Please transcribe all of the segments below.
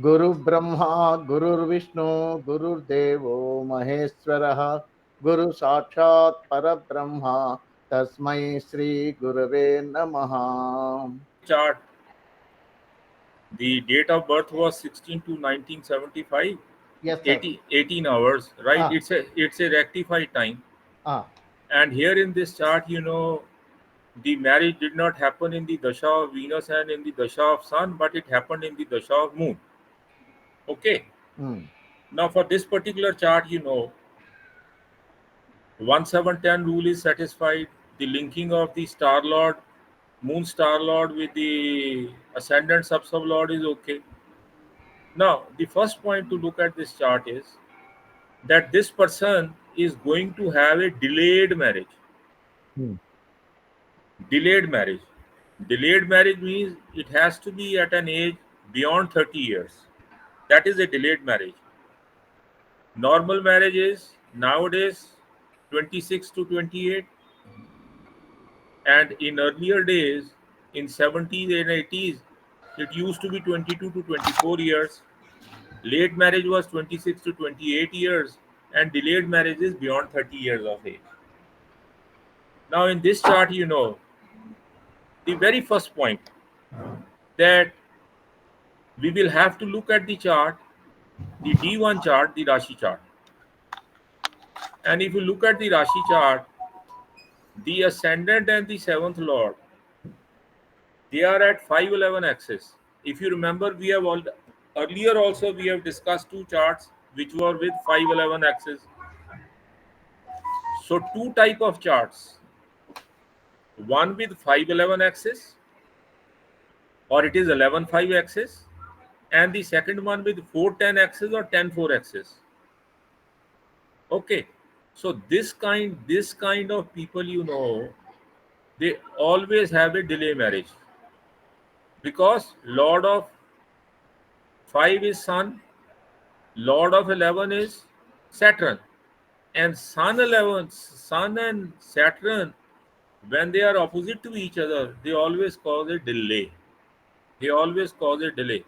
गुरु ब्रह्मा गुरुर्विष्णु गुरुर्देवो महेश्वरः गुरु साक्षात् परब्रह्मा तस्मै श्री गुरवे नमः. Chart. The date of birth was 16 to 1975. Yes, sir. 18 hours, right? Ah, It's a rectified time. ah, And here in this chart, the marriage did not happen in the dasha of Venus and in the dasha of Sun, but it happened in the dasha of Moon. Okay. mm, Now for this particular chart, 1710 rule is satisfied. The linking of the star lord, moon star lord with the ascendant sub lord is okay. Now the first point to look at this chart is that this person is going to have a delayed marriage. mm, Delayed marriage. Delayed marriage means it has to be at an age beyond 30 years. That is a delayed marriage. Normal marriage is nowadays 26 to 28, and in earlier days, in 70s and 80s, it used to be 22 to 24 years. Late marriage was 26 to 28 years, and delayed marriage is beyond 30 years of age. Now, in this chart, the very first point that we will have to look at the chart, the D1 chart, the Rashi chart. And if you look at the Rashi chart, the ascendant and the seventh lord, they are at 511 axis. If you remember, we have earlier also we have discussed two charts which were with 511 axis. So two type of charts, one with 511 axis, or it is 11.5 axis, and the second one with 410 axis or 10.4 axis. Okay, so this kind of people, they always have a delay marriage, because lord of 5 is sun, lord of 11 is Saturn, and sun and Saturn, when they are opposite to each other, they always cause a delay. They always cause a delay.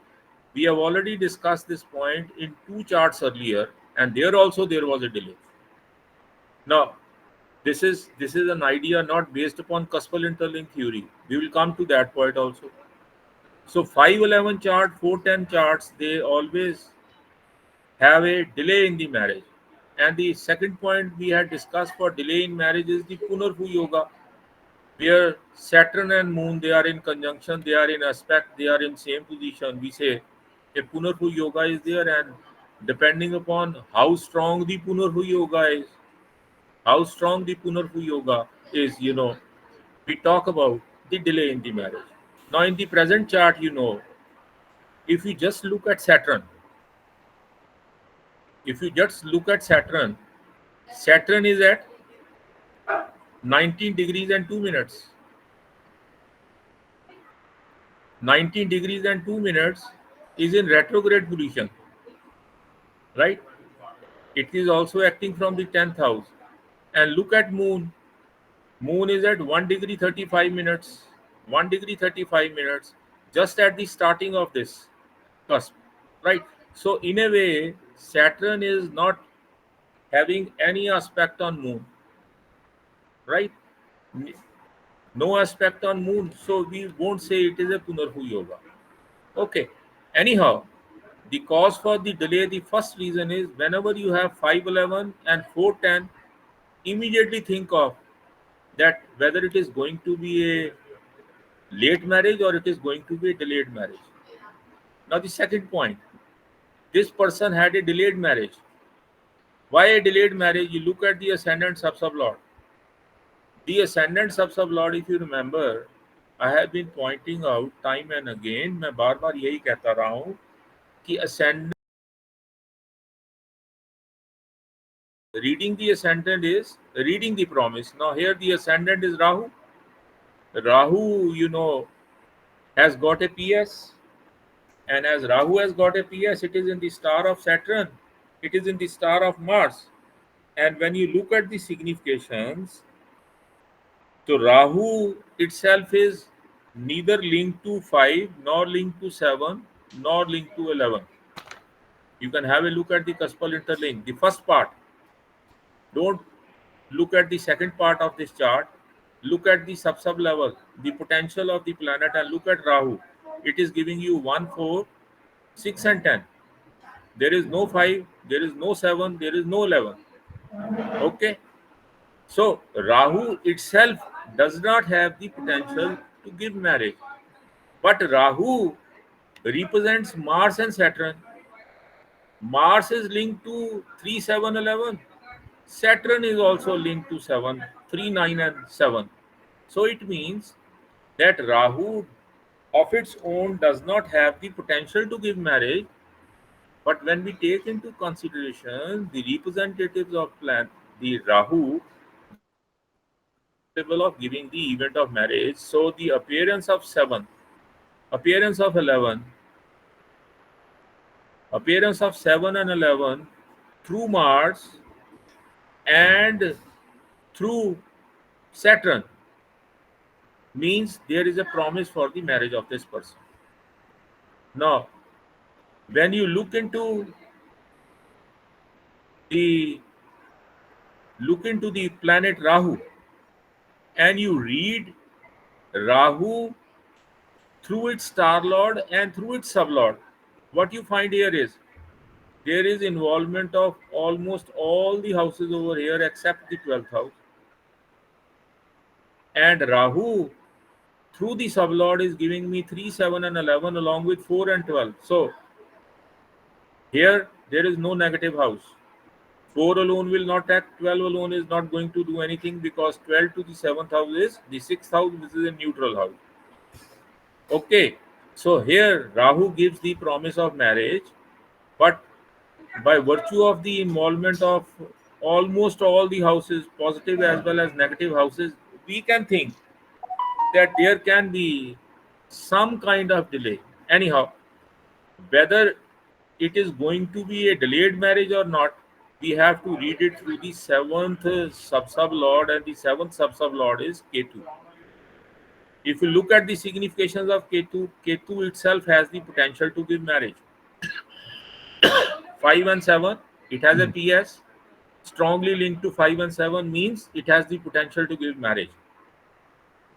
We have already discussed this point in two charts earlier, and there also there was a delay. Now, this is an idea not based upon cuspal interlink theory. We will come to that point also. So 511 chart, 410 charts, they always have a delay in the marriage. And the second point we had discussed for delay in marriage is the Punarhu Yoga, where Saturn and Moon, they are in conjunction, they are in aspect, they are in same position. We say a Punarhu Yoga is there, and depending upon how strong the Punarhu Yoga is, how strong the Punarhu Yoga is, we talk about the delay in the marriage. Now, in the present chart, if you just look at Saturn, if you just look at Saturn, Saturn is at 19 degrees and 2 minutes. 19 degrees and 2 minutes is in retrograde position, right? It is also acting from the 10th house. And look at Moon. Moon is at 1 degree 35 minutes. 1 degree 35 minutes, just at the starting of this cusp, right? So, in a way, Saturn is not having any aspect on Moon, right? No aspect on Moon, so we won't say it is a Punarhu Yoga. Okay. Anyhow, the cause for the delay, the first reason is whenever you have 511 and 410, immediately think of that whether it is going to be a late marriage or it is going to be a delayed marriage. Now, the second point, this person had a delayed marriage. Why a delayed marriage? You look at the ascendant sub lord. The ascendant sub lord, if you remember, I have been pointing out time and again, मैं बार बार यही कहता रहा हूँ कि ascendant, reading the ascendant is reading the promise. Now here the ascendant is Rahu. Rahu, has got a PS, and as Rahu has got a PS, it is in the star of Saturn, it is in the star of Mars. And when you look at the significations, so Rahu itself is neither linked to 5, nor linked to 7, nor linked to 11. You can have a look at the cuspal interlink, the first part. Don't look at the second part of this chart. Look at the sub level, the potential of the planet, and look at Rahu. It is giving you 1, 4, 6, and 10. There is no 5, there is no 7, there is no 11. Okay. So Rahu itself does not have the potential to give marriage. But Rahu represents Mars and Saturn. Mars is linked to 3, 7, 11. Saturn is also linked to 7, 3, 9, and 7. So it means that Rahu of its own does not have the potential to give marriage. But when we take into consideration the representatives of the Rahu, capable of giving the event of marriage, so the appearance of 7, appearance of 11, appearance of 7 and 11 through Mars and through Saturn means there is a promise for the marriage of this person. Now, when you look into the planet Rahu and you read Rahu through its star lord and through its sublord, what you find here is there is involvement of almost all the houses over here except the 12th house. And Rahu through the sublord is giving me 3, 7, and 11 along with 4 and 12. So here there is no negative house. 4 alone will not act, 12 alone is not going to do anything because 12 to the 7th house is the 6th house, which is a neutral house. Okay, so here Rahu gives the promise of marriage, but by virtue of the involvement of almost all the houses, positive as well as negative houses, we can think that there can be some kind of delay. Anyhow, whether it is going to be a delayed marriage or not, we have to read it through the 7th sub-lord, and the 7th sub-lord is Ketu. If you look at the significations of Ketu, Ketu itself has the potential to give marriage. 5 and 7, it has a PS. Strongly linked to 5 and 7 means it has the potential to give marriage.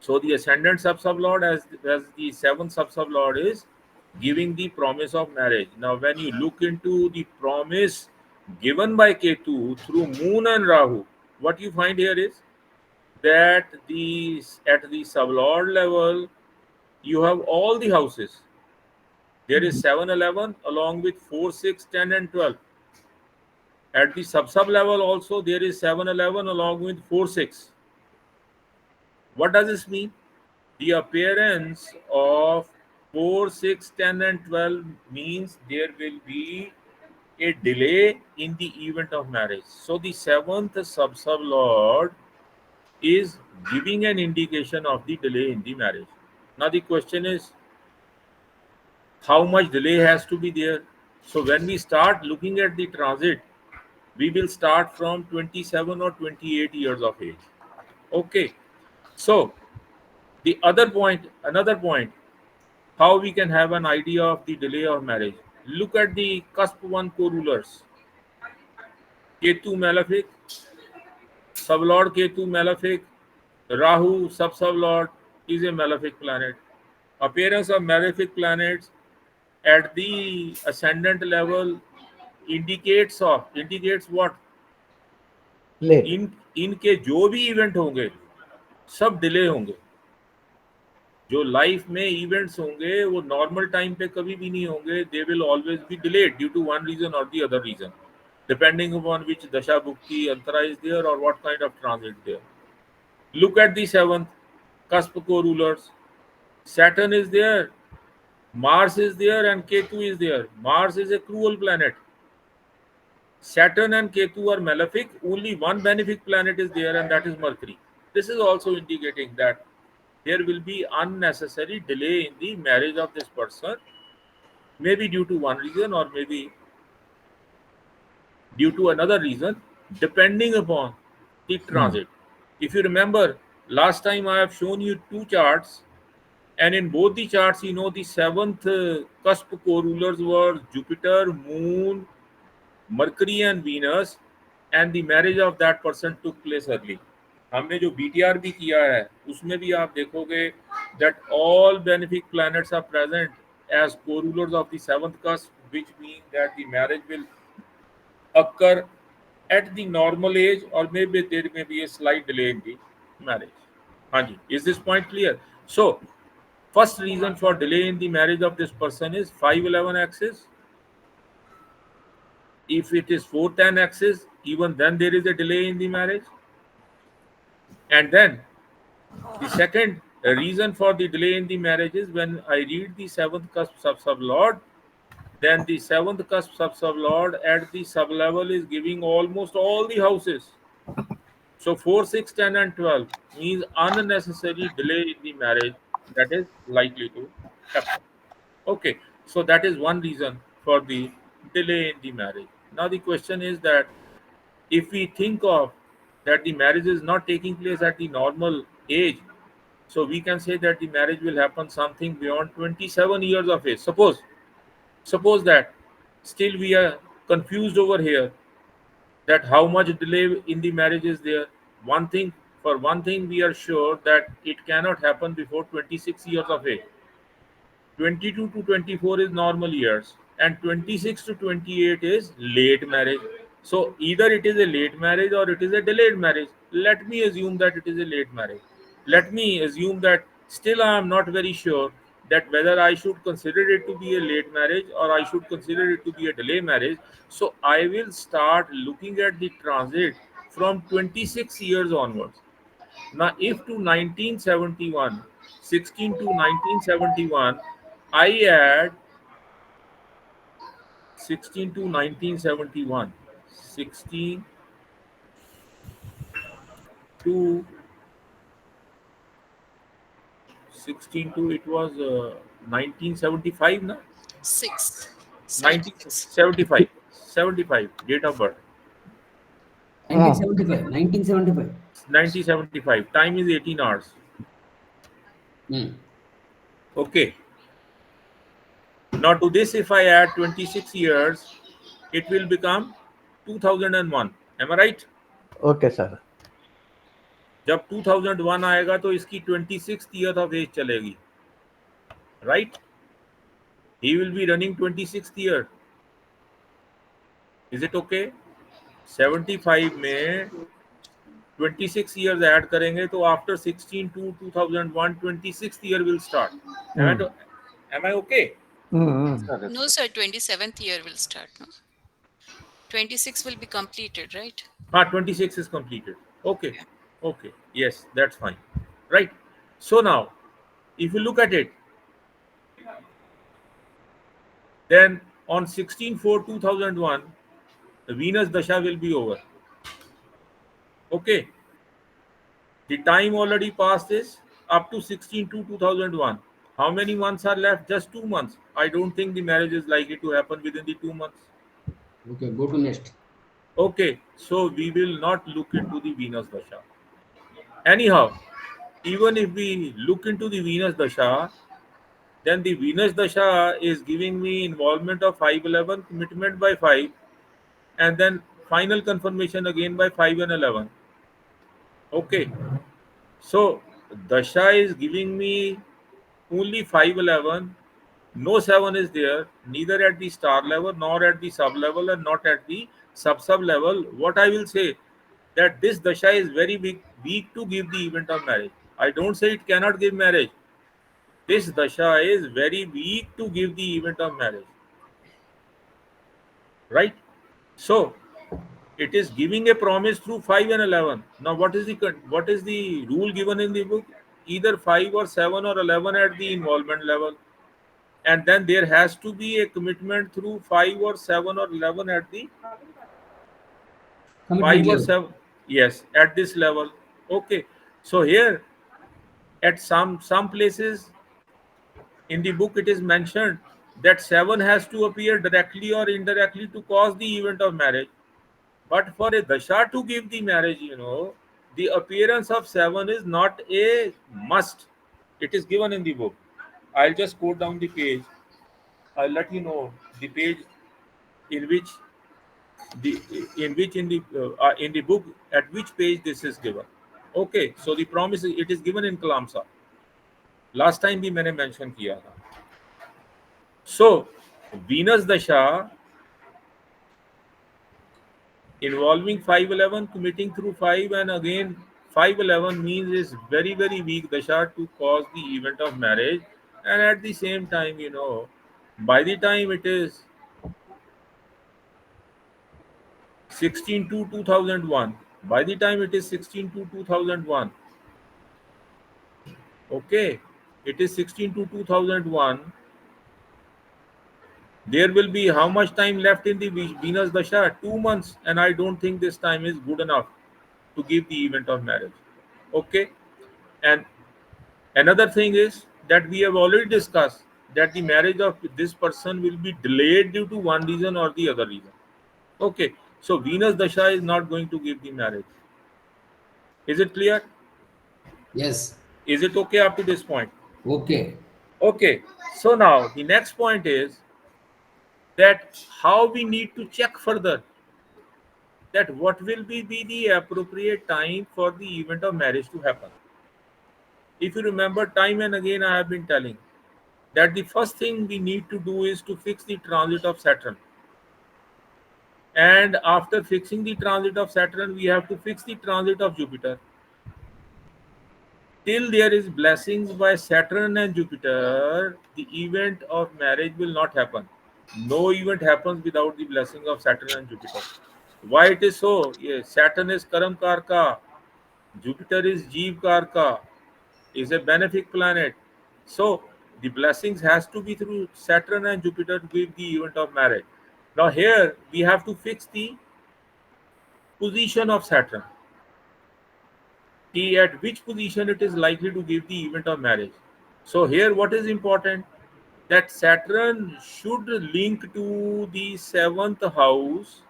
So the ascendant sub-lord as the 7th sub-lord is giving the promise of marriage. Now, when you look into the promise given by Ketu through Moon and Rahu, what you find here is that at the sublord level, you have all the houses. There is 7, 11 along with 4, 6, 10, and 12. At the sub level also, there is 7, 11 along with 4, 6. What does this mean? The appearance of 4, 6, 10, and 12 means there will be a delay in the event of marriage. So the 7th sub-lord is giving an indication of the delay in the marriage. Now the question is, how much delay has to be there? So when we start looking at the transit, we will start from 27 or 28 years of age. Okay. So the another point, how we can have an idea of the delay of marriage. Look at the cusp 1 co-rulers. Ketu malefic, sublord Ketu malefic, Rahu sub-sublord is a malefic planet. Appearance of malefic planets at the ascendant level indicates what? Late. इनके जो भी event होंगे सब delay होंगे. जो life में events होंगे वो नॉर्मल टाइम पे कभी भी नहीं होंगे. They will always be delayed due to one reason और the other reason, depending upon which dasha bhukti antara is there और what kind of transit there. Look at the 7th cusp co-rulers. Saturn is there, Mars is there, and Ketu is there. Mars is a cruel planet. Saturn and Ketu are malefic. Only one benefic planet is there, and that is Mercury. This is also indicating that there will be unnecessary delay in the marriage of this person, maybe due to one reason or maybe due to another reason, depending upon the transit. If you remember, last time I have shown you two charts And in both the charts, the seventh cusp co-rulers were Jupiter, Moon, Mercury and Venus, and the marriage of that person took place early. हमने जो BTR भी किया है उसमें भी आप देखोगे that all benefic planets are present as co-rulers of the seventh cusp, which means that the marriage will occur at the normal age, or maybe there may be a slight delay in the marriage. Hanji, is this point clear? So, first reason for delay in the marriage of this person is 511 axis. If it is 410 axis, even then there is a delay in the marriage. And then the second reason for the delay in the marriage is when I read the seventh cusp sub lord, then the seventh cusp sub lord at the sub level is giving almost all the houses. So 4, 6, 10 and 12 means unnecessary delay in the marriage that is likely to happen. Okay, so that is one reason for the delay in the marriage. Now the question is that if we think of that the marriage is not taking place at the normal age, so we can say that the marriage will happen something beyond 27 years of age. Suppose that still we are confused over here that how much delay in the marriage is there. One thing we are sure that it cannot happen before 26 years of age. 22 to 24 is normal years, and 26 to 28 is late marriage. So either it is a late marriage or it is a delayed marriage. Let me assume that it is a late marriage. Let me assume that still I am not very sure that whether I should consider it to be a late marriage or I should consider it to be a delay marriage. So I will start looking at the transit from 26 years onwards. Now, if to 1971, 16 to 1971, I add 16 to 1971, 16 to 16 to it was 1975, na? 1975, 75 date of birth. 1975. 1975. 1975. Time is 18 hours. Okay. Now to this, if I add 26 years, it will become 2001. Am I right? Okay, sir. जब 2001 आएगा तो इसकी 26th year of age चलेगी, right? He will be running 26th year. Is it okay? 75 में 26 years add करेंगे तो after 16 to 2001, 26th year will start. Am I okay? No, sir, 27th year will start. No? 26 will be completed, right? 26 is completed. Okay. Okay. Yes, that's fine. Right. So now, if you look at it, then on 16/4/2001, the Venus Dasha will be over. Okay. The time already passed is up to 16/2/2001. How many months are left? Just 2 months. I don't think the marriage is likely to happen within the 2 months. Okay, go to next. Okay, so we will not look into the Venus Dasha. Anyhow, even if we look into the Venus Dasha, then the Venus Dasha is giving me involvement of 511, commitment by 5, and then final confirmation again by 5 and 11. Okay, so Dasha is giving me only 511, no 7 is there, neither at the star level, nor at the sub level, and not at the sub level. What I will say that this Dasha is very weak to give the event of marriage. I don't say it cannot give marriage. This Dasha is very weak to give the event of marriage. Right? So it is giving a promise through 5 and 11. Now what is the rule given in the book? Either 5 or 7 or 11 at the involvement level, and then there has to be a commitment through 5 or 7 or 11 at the 5 or 7, yes, at this level. Okay, so here at some places in the book it is mentioned that 7 has to appear directly or indirectly to cause the event of marriage. But for a dasha to give the marriage, the appearance of 7 is not a must. It is given in the book. I'll just go down the page. I'll let you know the page in which in the book at which page this is given. Okay, so the promise it is given in Kalam Saab. Last time भी मैंने mention किया था. So Venus Dasha involving 511 committing through 5, and again 511 means is very weak Dasha to cause the event of marriage, and at the same time, you know, by the time it is 16 to 2001, by the time it is 16 to 2001, okay, it is 16 to 2001, there will be how much time left in the Venus Dasha? 2 months, and I don't think this time is good enough to give the event of marriage. Okay, and another thing is that we have already discussed that the marriage of this person will be delayed due to one reason or the other reason. Okay, so Venus Dasha is not going to give the marriage. Is it clear? Yes. Is it okay up to this point? Okay. Okay, so now the next point is that how we need to check further that what will be the appropriate time for the event of marriage to happen. If you remember, time and again I have been telling that the first thing we need to do is to fix the transit of Saturn. And after fixing the transit of Saturn, we have to fix the transit of Jupiter. Till there is blessings by Saturn and Jupiter, the event of marriage will not happen. No event happens without the blessing of Saturn and Jupiter. Why it is so? Yes, Saturn is Karam Karka, Jupiter is Jeev Karka, is a benefic planet. So the blessings has to be through Saturn and Jupiter to give the event of marriage. Now here we have to fix the position of Saturn. At which position it is likely to give the event of marriage. So here what is important? That Saturn should link to the 7th house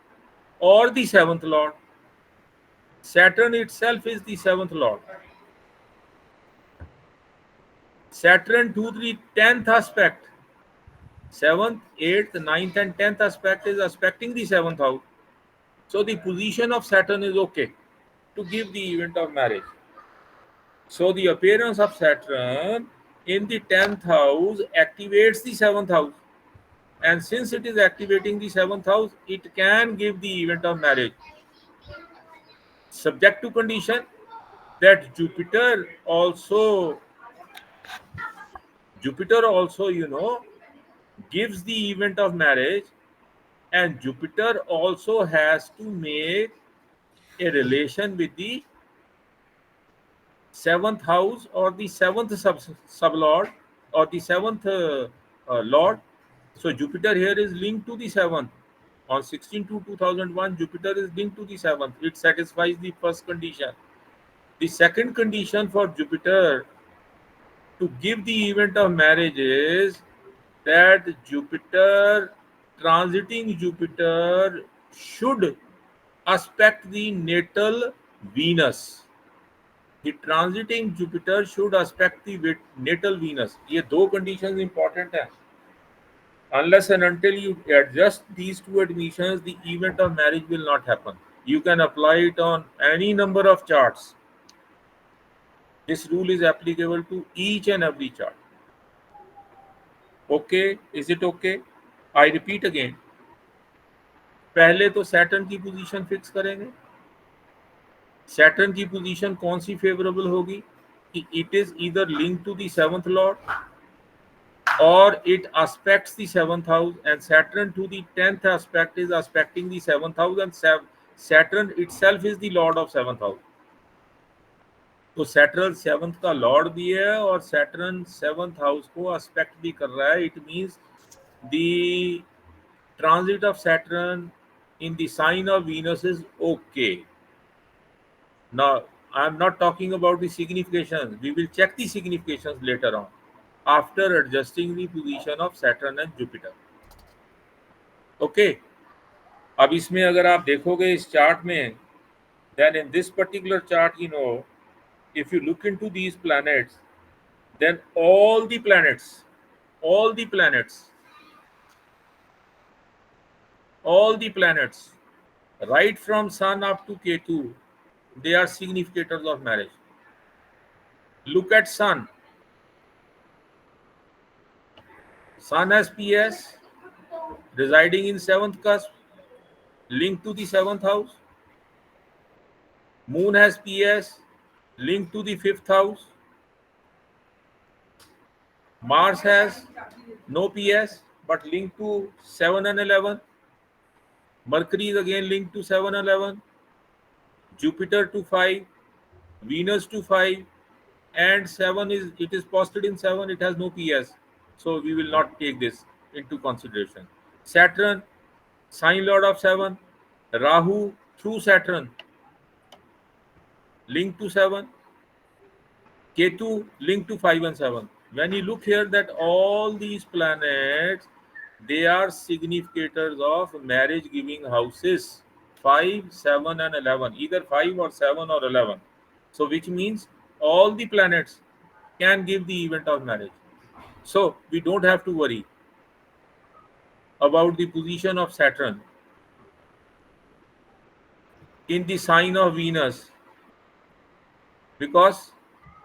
or the 7th lord. Saturn itself is the 7th lord. Saturn to the 10th aspect. 7th, 8th, 9th and 10th aspect is aspecting the 7th house. So the position of Saturn is okay to give the event of marriage. So the appearance of Saturn in the 10th house activates the 7th house. And since it is activating the 7th house, it can give the event of marriage. Subject to condition that Jupiter also, you know, gives the event of marriage, and Jupiter also has to make a relation with the 7th house or the 7th sublord or the 7th lord. So Jupiter here is linked to the 7th. On 16 to 2001, Jupiter is linked to the 7th. It satisfies the first condition. The second condition for Jupiter to give the event of marriage is that Jupiter, transiting Jupiter, should aspect the natal Venus. The transiting Jupiter should aspect the natal Venus. ये दो conditions important है. Unless and until you adjust these two admissions, the event of marriage will not happen. You can apply it on any number of charts. This rule is applicable to each and every chart. Okay, is it okay? I repeat again. पहले तो Saturn की position fix करेंगे. Saturn की position कौन सी favourable होगी कि it is either link to the 7th lord or it aspects the 7th house, and Saturn to the 10th aspect is aspecting the 7th house, and Saturn itself is the lord of 7th house. तो Saturn 7th का lord भी है और Saturn 7th house को aspect भी कर रहा है. It means the transit of Saturn in the sign of Venus is okay. Now I am not talking about the significations. We will check the significations later on, after adjusting the position of Saturn and Jupiter. Okay. अब इसमें अगर आप देखोगे इस chart में, then in this particular chart, you know, if you look into these planets, then all the planets all the planets, right from Sun up to Ketu, they are significators of marriage. Look at Sun. Sun has PS, residing in 7th cusp, linked to the 7th house. Moon has PS, linked to the 5th house. Mars has no PS, but linked to 7 and 11. Mercury is again linked to 7 and 11. Jupiter to 5, Venus to 5, and 7 is posted in 7. It has no PS, so we will not take this into consideration. Saturn, sign lord of 7. Rahu through Saturn, linked to 7. Ketu linked to 5 and 7. When you look here, that all these planets, they are significators of marriage giving houses 5, 7 and 11, either 5 or 7 or 11. So which means all the planets can give the event of marriage. So we don't have to worry about the position of Saturn in the sign of Venus, because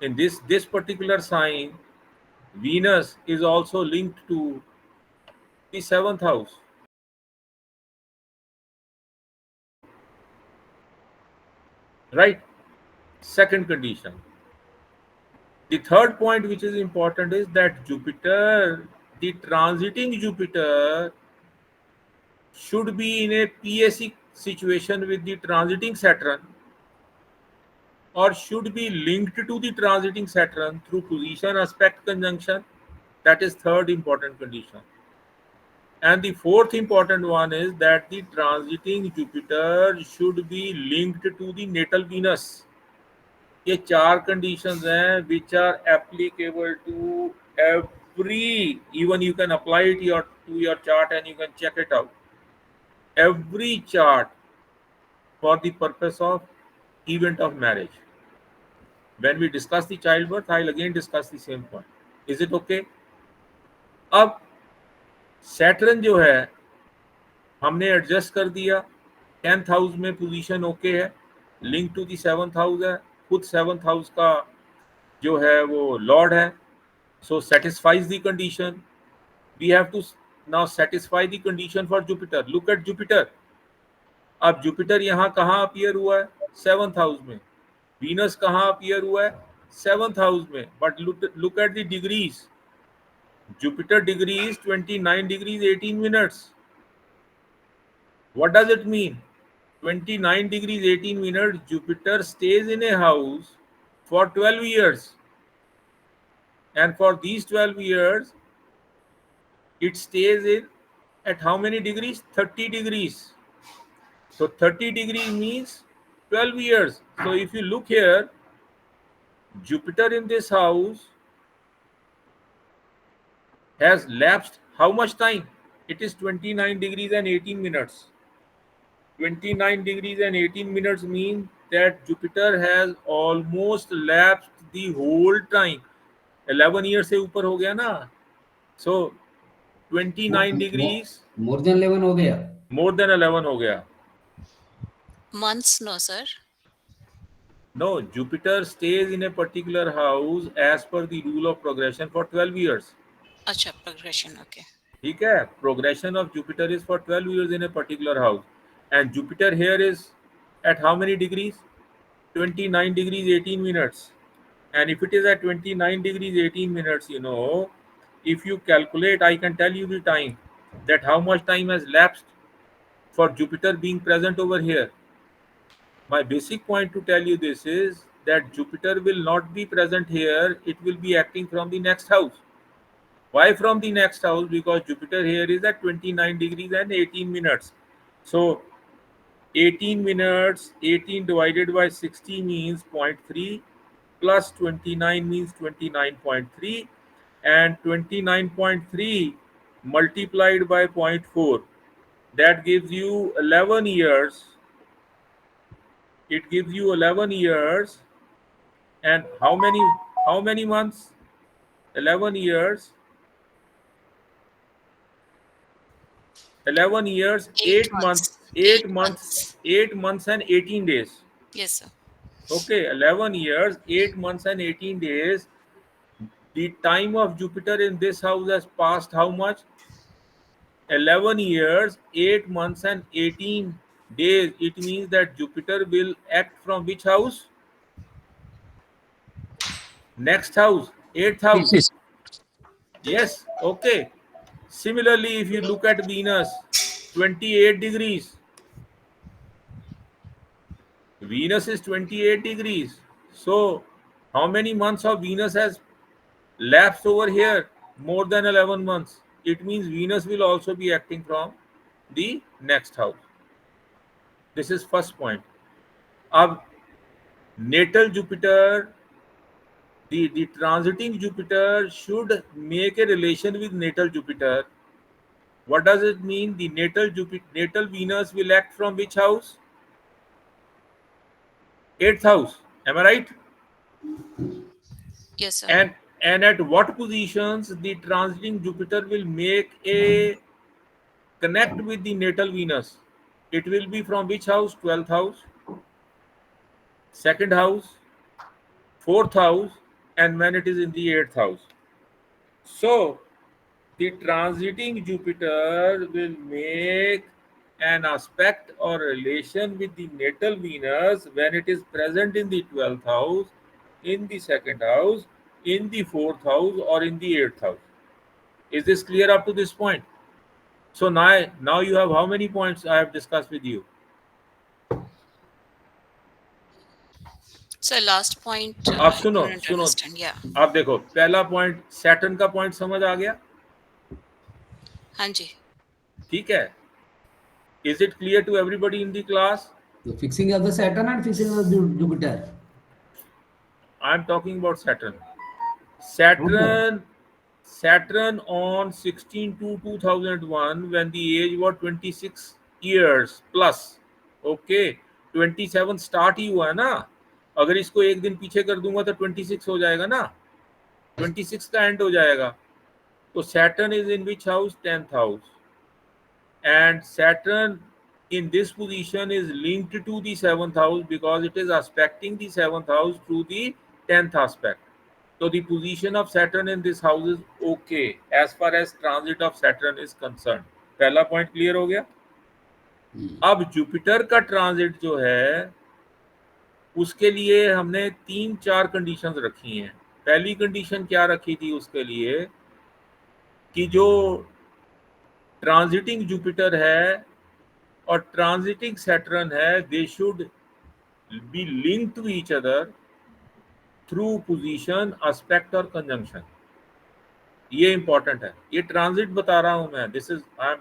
in this particular sign, Venus is also linked to the 7th house. Right? Second condition. The third point which is important is that Jupiter, the transiting Jupiter, should be in a PSE situation with the transiting Saturn, or should be linked to the transiting Saturn through position aspect conjunction. That is third important condition. And the fourth important one is that the transiting Jupiter should be linked to the natal Venus. ये चार conditions हैं which are applicable to every, even you can apply it to your chart and you can check it out. Every chart for the purpose of event of marriage. When we discuss the childbirth, I'll again discuss the same point. Is it okay? अब Saturn जो है हमने adjust कर दिया, 10th house में position okay है, link to the 7th house है, खुद 7th हाउस का जो है वो लॉर्ड है, so satisfies the condition. We have to now satisfy the condition for Jupiter. Look at Jupiter. अब जुपिटर यहाँ कहाँ अपीयर हुआ है? 7th हाउस में. वीनस कहाँ अपीयर हुआ है? 7th हाउस में. But look at the degrees. Jupiter degree is 29 degrees 18 minutes. What does it mean? 29 degrees 18 minutes, Jupiter stays in a house for 12 years. And for these 12 years, it stays in at how many degrees? 30 degrees. So 30 degrees means 12 years. So if you look here, Jupiter in this house has lapsed how much time? It is 29 degrees and 18 minutes. 29 degrees and 18 minutes mean that Jupiter has almost lapsed the whole time. 11 years से ऊपर हो गया ना. So 29 degrees. More than 11 हो गया. More than 11 हो गया. Months, no, sir. No, Jupiter stays in a particular house as per the rule of progression for 12 years. Acha, progression, okay. ठीक है. Progression of Jupiter is for 12 years in a particular house, and Jupiter here is at how many degrees? 29 degrees 18 minutes. And if it is at 29 degrees 18 minutes, you know, if you calculate, I can tell you the time, that how much time has lapsed for Jupiter being present over here. My basic point to tell you this is that Jupiter will not be present here. It will be acting from the next house. Why from the next house? Because Jupiter here is at 29 degrees and 18 minutes. So 18 minutes, 18 divided by 60 means 0.3, plus 29 means 29.3, and 29.3 multiplied by 0.4, that gives you 11 years. It gives you 11 years. And how many months? 11 years 11 years, 8 months, 8 months and 18 days. Yes, sir. Okay, 11 years, 8 months and 18 days. The time of Jupiter in this house has passed how much? 11 years, 8 months and 18 days. It means that Jupiter will act from which house? Next house, 8th house. Yes. Yes, okay. Similarly, if you look at Venus, 28 degrees. Venus is 28 degrees. So, how many months of Venus has lapsed over here? More than 11 months. It means Venus will also be acting from the next house. This is first point. Ab natal Jupiter, the transiting Jupiter should make a relation with natal Jupiter. What does it mean? The natal Venus will act from which house? 8th house. Am I right? Yes, sir. And at what positions the transiting Jupiter will make a connect with the natal Venus? It will be from which house? 12th house, 2nd house, 4th house, and when it is in the 8th house. So the transiting Jupiter will make an aspect or relation with the natal Venus when it is present in the 12th house, in the 2nd house, in the 4th house, or in the 8th house. Is this clear up to this point? So now you have how many points I have discussed with you? So last point, आप I सुनो couldn't सुनो understand. Yeah. आप देखो पहला point Saturn का point समझ आ गया हाँ जी. ठीक है Is it clear to everybody in the class? The fixing of the Saturn and fixing of the Jupiter. I am talking about Saturn. Okay. Saturn on 16 to 2001 when the age was 26 years plus. Okay, 27 start ही हुआ है ना. अगर इसको एक दिन पीछे कर दूंगा तो 26 हो जाएगा ना. 26 का एंड हो जाएगा. तो Saturn is in which house? 10th house. And Saturn in this position is linked to the 7th house because it is aspecting the 7th house through the 10th aspect. So the position of Saturn in this house is okay as far as transit of Saturn is concerned. पहला point clear हो गया. अब Jupiter का transit जो है उसके लिए हमने 3-4 कंडीशंस रखी हैं. पहली कंडीशन क्या रखी थी उसके लिए कि जो ट्रांजिटिंग जुपिटर है और ट्रांजिटिंग सैटर्न है they should be linked to each other through position aspect और कंजंक्शन. ये इंपॉर्टेंट है. ये ट्रांजिट बता रहा हूं मैं. This is I am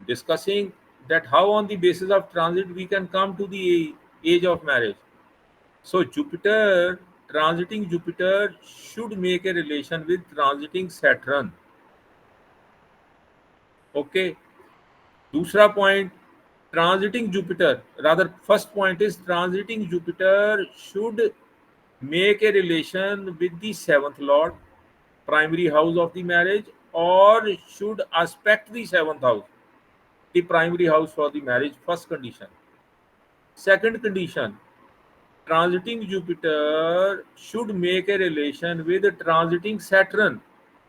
discussing that how on the basis of transit we can come to the age of marriage. So Jupiter transiting Jupiter should make a relation with transiting Saturn. Okay. दूसरा point transiting Jupiter, rather first point is transiting Jupiter should make a relation with the 7th lord, primary house of the marriage, or should aspect the 7th house, the primary house for the marriage. First condition. Second condition, transiting Jupiter should make a relation with transiting Saturn,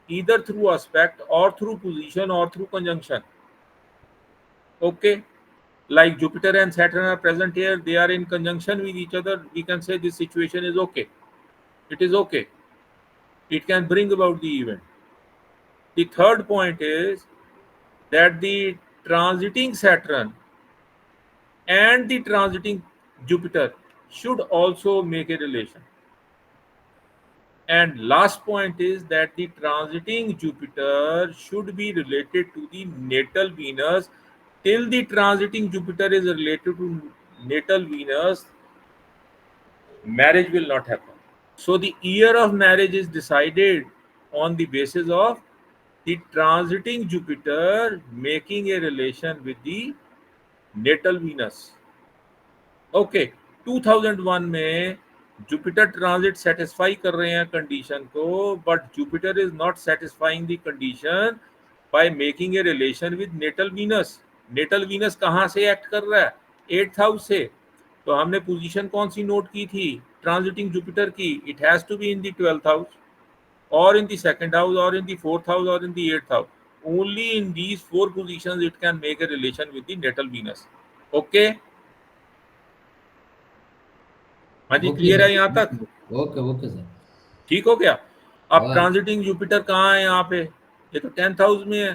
either through aspect or through position or through conjunction. Okay, like Jupiter and Saturn are present here, they are in conjunction with each other, we can say this situation is okay. It is okay. It can bring about the event. The third point is that the transiting Saturn and the transiting Jupiter should also make a relation. And last point is that the transiting Jupiter should be related to the natal Venus. Till the transiting Jupiter is related to natal Venus, marriage will not happen. So the year of marriage is decided on the basis of the transiting Jupiter making a relation with the natal Venus. Okay, 2001 में Jupiter transit satisfy कर रहे हैं condition को, but Jupiter is not satisfying the condition by making a relation with natal Venus. Natal Venus कहाँ से act कर रहा है? 8th हाउस से. तो हमने पोजीशन कौन सी नोट की थी? ट्रांजिटिंग जुपिटर की. It has to be in the 12th house or in the 2nd house or in the 4th house or in the 8th house. Only in these 4 positions it can make a relation with the natal Venus. Okay? हाँ जी, clear है यहाँ तक? Okay sir. ठीक हो गया. अब हाँ. Transiting Jupiter कहाँ है यहाँ पे? ये तो 10th हाउस में है.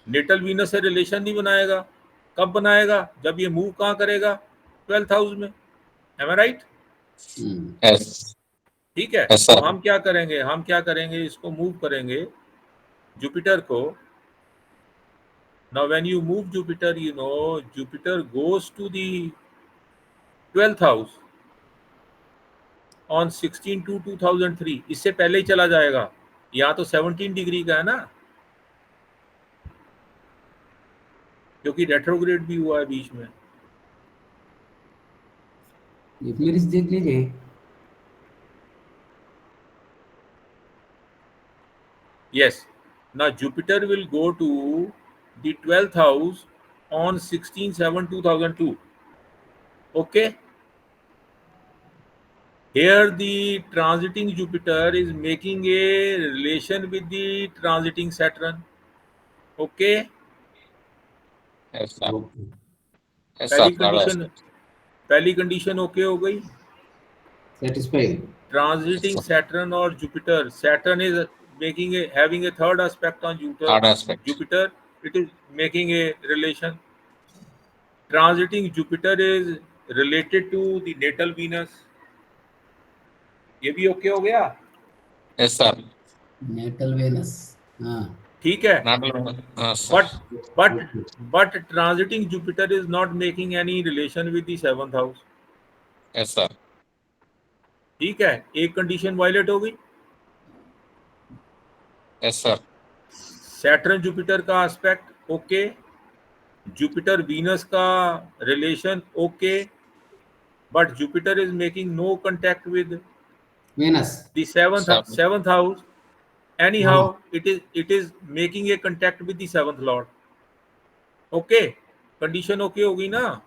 नेटल वीनस से रिलेशन नहीं बनाएगा. कब बनाएगा? जब ये मूव कहाँ करेगा? 12th हाउस में. Am I right? Yes. ठीक है. Yes, तो sir. हम क्या करेंगे? इसको मूव करेंगे जुपिटर को. Now when you move Jupiter, you know Jupiter goes to the 12th house on 16/2/2003. इससे पहले ही चला जाएगा. यहाँ तो 17 डिग्री का है ना, क्योंकि रेट्रोग्रेड भी हुआ है बीच में. मेरी देख लीजिए. Yes. Now Jupiter will go to the 12th house on 16/7/2002. Okay. Here the transiting Jupiter is making a relation with the transiting Saturn. Okay. Yes, sir. Yes, sir. पहली कंडीशन ओके हो गई. Satisfied. Transiting Saturn or Jupiter. Saturn is having a third aspect on Jupiter. Third aspect. Jupiter, it is making a relation. Transiting Jupiter is related to the natal Venus. ये भी okay हो गया. Yes, sir. Natal Venus. हाँ. ठीक है. Sir. But transiting Jupiter is not making any relation with the 7th house. Yes, sir. ठीक है. एक कंडीशन वायलेट हो गई. Yes, sir. सैटर्न जुपिटर का एस्पेक्ट ओके. जुपिटर वीनस का relation okay. But Jupiter is making no contact with Venus. the seventh house. Anyhow, it is making a contact with the 7th lord. Okay. Condition okay हो गई ना.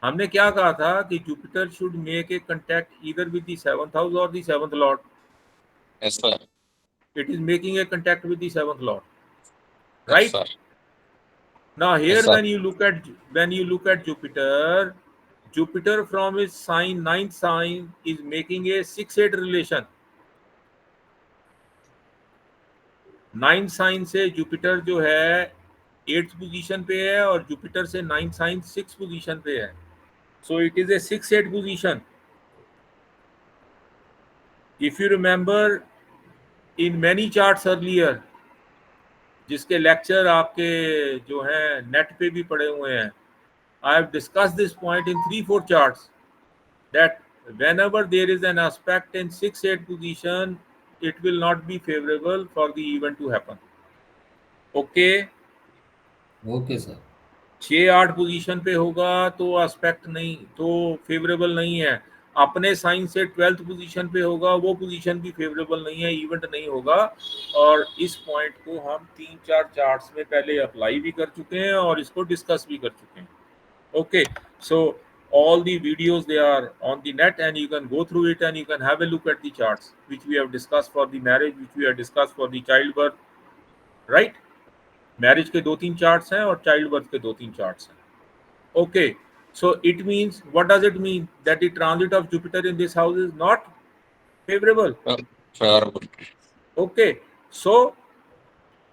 हमने क्या कहा था कि Jupiter should make a contact either with the 7th house और the 7th lord. Yes, sir. It is making a contact with the 7th lord. Yes, Right? sir. Now here Yes, sir. when you look at Jupiter from his sign 9th sign is making a 6/8 relation. 9th sign से Jupiter जो है 8th position पे है और Jupiter से 9th sign 6th position पे है. So it is a 6/8 position. If you remember in many charts earlier, जिसके लेक्चर आपके जो हैं नेट पे भी पड़े हुए हैं, I have discussed this point in 3-4 charts that whenever there is an aspect in 6/8 position, it will not be favorable for the event to happen. Okay. Okay, sir. 6-8 position पे होगा तो एस्पेक्ट नहीं, तो फेवरेबल नहीं है. अपने sign से 12th position पे होगा, वो पोजीशन भी फेवरेबल नहीं है, इवेंट नहीं होगा. और इस पॉइंट को हम 3-4 चार्ट्स में पहले अप्लाई भी कर चुके हैं और इसको डिस्कस भी कर चुके हैं. Okay. So all the videos, they are on the net and you can go through it and you can have a look at the charts which we have discussed for the marriage, which we have discussed for the childbirth. Right? Marriage के 2-3 charts हैं और child birth के 2-3 charts हैं. Okay. So it means, what does it mean? That the transit of Jupiter in this house is not favourable. Favorable. Okay. So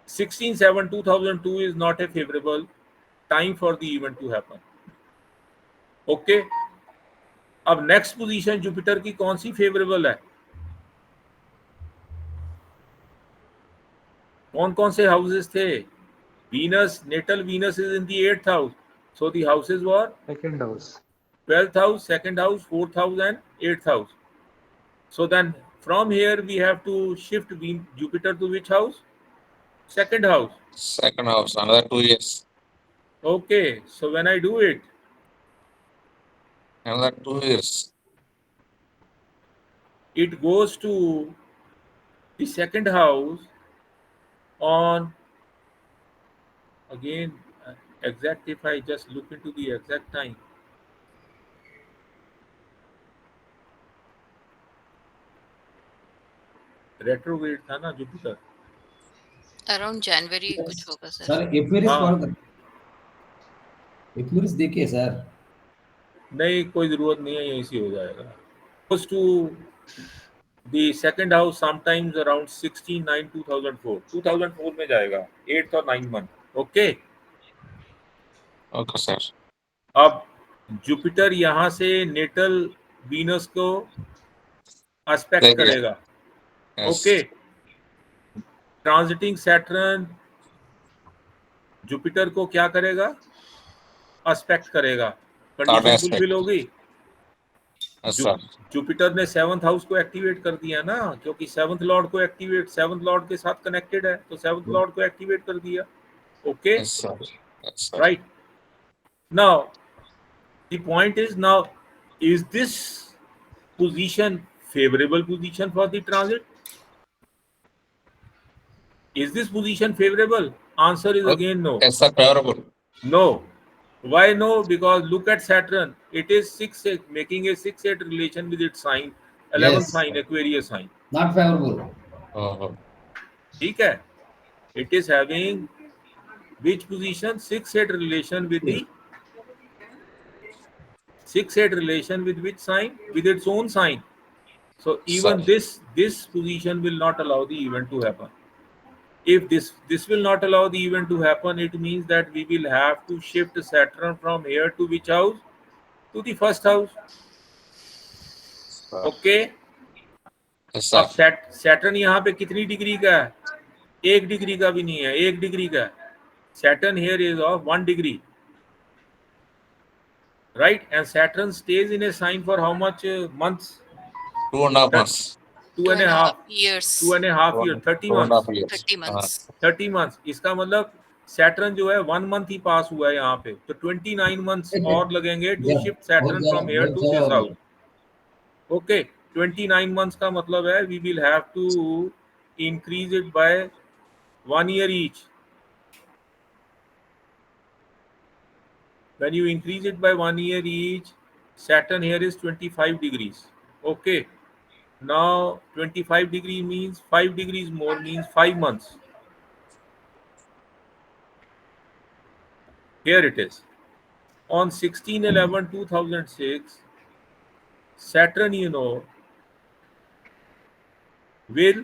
16/7/2002 is not a favorable time for the event to happen. Okay. अब next position Jupiter की कौन सी favourable है? कौन कौन से houses थे? Venus, natal Venus is in the 8th house. So the houses were 2nd house. 12th house, 2nd house, 4th house and 8th house. So then from here we have to shift Jupiter to which house? 2nd house. Second house, another 2 years. Okay. So when I do it, Another 2 years. it goes to the 2nd house on again, exact, if I just look into the exact time, retrograde था ना Jupiter. Around जनवरी कुछ होगा sir. Sir April हाँ. Call कर, April देखिए sir. नहीं, कोई जरूरत नहीं है, यहीं से हो जाएगा. Goes to the second house sometimes around 16/9/2004. 2004 में जाएगा, 8th और 9th month. Okay. Okay, sir. अब जुपिटर यहाँ से नेटल वीनस को एस्पेक्ट देखिए. करेगा. Yes. Okay. Transiting Saturn Jupiter को क्या करेगा? एस्पेक्ट करेगा. Condition aspect. फुलफिल होगी. Yes, sir. जुपिटर ने 7th हाउस को एक्टिवेट कर दिया ना, क्योंकि 7th लॉर्ड को एक्टिवेट, 7th लॉर्ड के साथ कनेक्टेड है, तो 7th लॉर्ड को एक्टिवेट कर दिया. Okay. Yes, sir. Yes, sir. Right. Now, the point is, now, is this position favorable position for the transit? Is this position favorable? Answer is again no. Yes, sir. Favorable. No. Why no? Because look at Saturn. It is 6/8, making a 6/8 relation with its sign, 11th Yes. sign, Aquarius sign. Not favorable. Oh, ठीक है. It is having which position? 6/8 relation with the 6/8 relation with which sign? With its own sign. So even Sir. this position will not allow the event to happen. If this will not allow the event to happen, it means that we will have to shift Saturn from here to which house? To the first house. sir. Okay. Yes, sir. अब Saturn यहाँ पे कितनी degree का है? 1 degree का भी नहीं है, 1 डिग्री का. Saturn here is of 1 degree, right? And Saturn stays in a sign for how much months? 2.5 months. 2.5 years. 2.5 years, 30 months. 2.5 years. 30 months. 30 months. इसका मतलब सैटर्न जो है 1 month ही पास हुआ है यहाँ पे, तो 29 months और लगेंगे to shift Saturn from here to this house. Okay. 29 months का मतलब है we will have to increase it by 1 year each. When you increase it by 1 year each, Saturn here is 25 degrees. Okay. Now 25 degree means 5 degrees more means 5 months. Here it is. On 16/11/2006, Saturn, will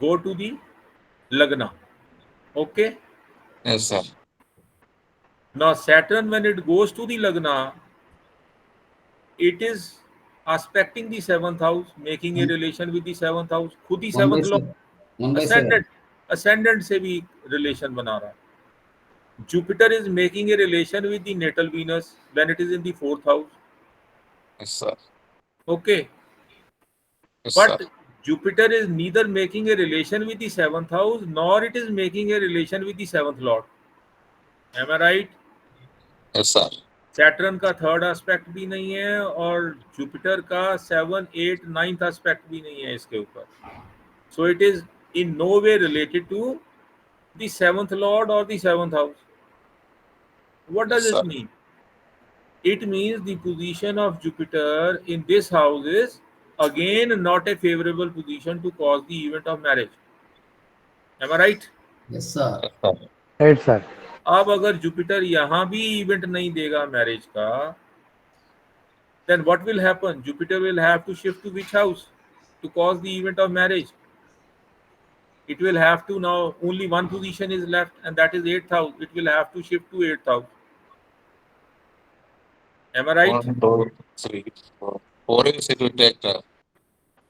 go to the Lagna. Okay. Yes, sir. Now Saturn, when it goes to the Lagna, it is aspecting the 7th house, making a relation with the 7th house. खुद ही 7th lord ascendant से भी relation बना रहा है. Jupiter is making a relation with the natal Venus when it is in the 4th house. Yes, sir. Okay. Yes, But sir. Jupiter is neither making a relation with the 7th house nor it is making a relation with the 7th lord. Am I right? Yes, sir. Saturn का 3rd aspect भी नहीं है और Jupiter का 7, 8, 9th aspect भी नहीं है इसके ऊपर. So it is in no way related to the 7th lord और the 7th house. What does Yes, it sir. Mean? It means the position of Jupiter in this house is again not a favorable position to cause the event of marriage. Am I right? Yes, sir. Yes, sir. Right sir. अब अगर Jupiter यहाँ भी event नहीं देगा marriage का, then what will happen? Jupiter will have to shift to which house to cause the event of marriage? It will have to, now only one position is left and that is 8th house. It will have to shift to 8th house. Am I right? 1, 2, 3, 4. 4 years it will take.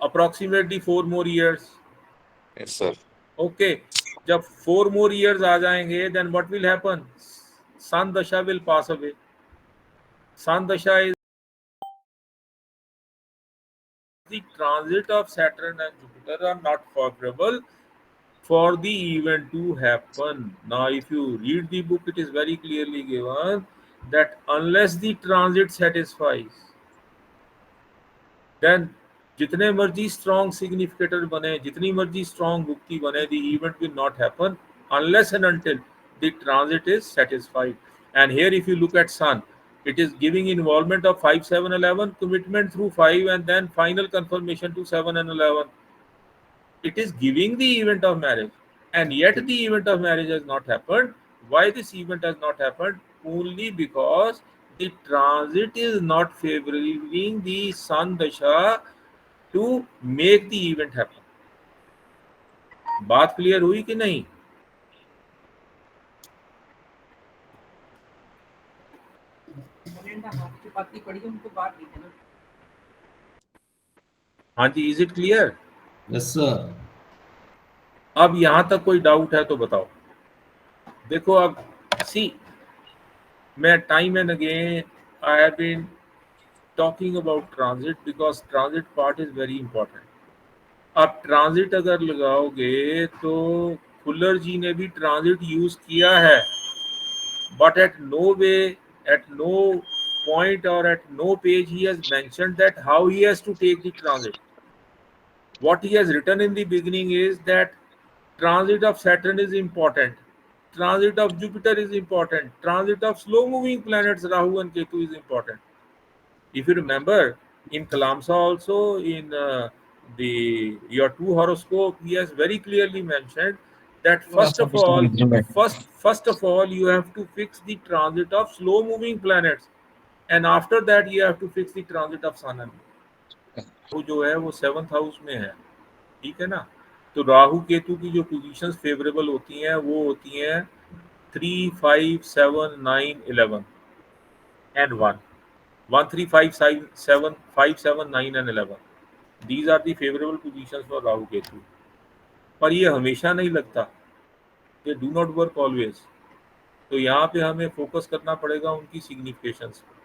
Approximately 4 more years. Yes, sir. Okay. जब 4 more years आ जाएंगे, then what will happen? Sun Dasha will pass away. Sun Dasha is the transit of Saturn and Jupiter are not favorable for the event to happen. Now, if you read the book, it is very clearly given that unless the transit satisfies, then जितने मर्जी strong significator बने, जितनी मर्जी strong भुक्ति बने, the event will not happen unless and until the transit is satisfied. And here if you look at sun, it is giving involvement of 5, 7, 11, commitment through 5, and then final confirmation to 7 and 11. It is giving the event of marriage, and yet the event of marriage has not happened. Why this event has not happened? Only because the transit is not favoring the sun dasha to make the event happen. बात clear हुई कि नहीं? हाँ जी, is it clear? Yes, sir. अब यहां तक कोई डाउट है तो बताओ। देखो अब सी, मैं time and again I have been talking about transit because transit part is very important. अब ट्रांजिट अगर लगाओगे तो फुलर जी ने भी ट्रांजिट यूज किया है, but at no way, at no point or at no page he has mentioned that how he has to take the transit. What he has written in the beginning is that transit of Saturn is important, transit of Jupiter is important, transit of slow moving planets Rahu and Ketu is important. If you remember, in Kalamsa also, in your 2 horoscope, he has very clearly mentioned that first of all you have to fix the transit of slow moving planets, and after that you have to fix the transit of sun and moon. वो जो है वो 7th house में है, ठीक है ना? तो राहु केतु की जो पोजीशंस फेवरेबल होती हैं वो होती हैं 3, 5, 7, 9, 11 and 1, 1, 3, 5, 7, 5, 7, 9 and 11. These are the favorable positions for Rahu Ketu. पर ये हमेशा नहीं लगता, they do not work always. तो यहाँ पे हमें फोकस करना पड़ेगा उनकी सिग्निफिकेशंस पर.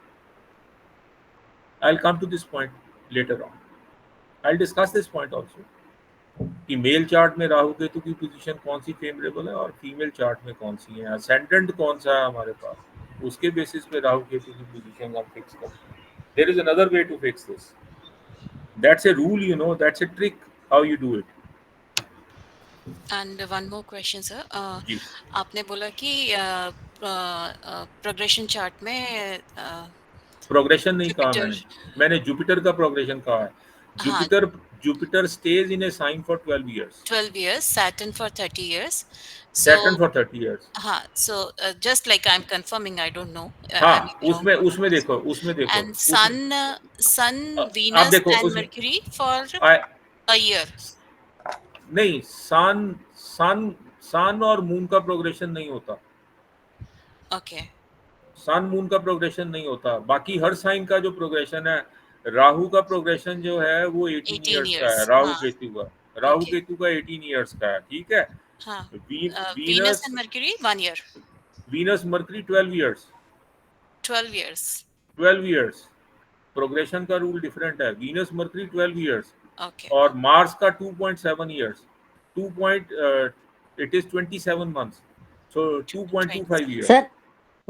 I'll come to this point later on. I'll discuss this point also कि मेल चार्ट में राहु केतु की पोजीशन कौन सी फेवरेबल है और फीमेल चार्ट में कौन सी है, असेंडेंट कौन सा है हमारे पास, उसके बेसिस पे राहु केतु की पोजीशन हम फिक्स करते हैं. There is another way to fix this. That's a rule, you know, that's a trick how you do it. And one more question, sir. जी. आपने बोला कि प्रोग्रेशन चार्ट में प्रोग्रेशन नहीं कहा Jupiter. मैंने जुपिटर का प्रोग्रेशन कहा है. Jupiter stays in a sign for 12 years. 12 years, Saturn for 30 years. Saturn for 30 years. हाँ, so just like I'm confirming, I don't know. हाँ, उसमें देखो. And Sun, आप Venus देखो, and उसमें- Mercury for a year. नहीं, सन और मून का प्रोग्रेशन नहीं होता. Okay. सन मून का प्रोग्रेशन नहीं होता. बाकी हर साइन का जो प्रोग्रेशन है, राहु का प्रोग्रेशन जो है वो 18 इयर्स का है. राहु केतु का 18 इयर्स का है, ठीक है. हाँ. Venus Venus and Mercury 1 year. Venus Mercury 12 years. 12 years. 12 years. Progression का रूल डिफरेंट है. Venus Mercury 12 years. Okay. और मार्स का 2.7 years. It is 27 months. So 2.25 years. Sir,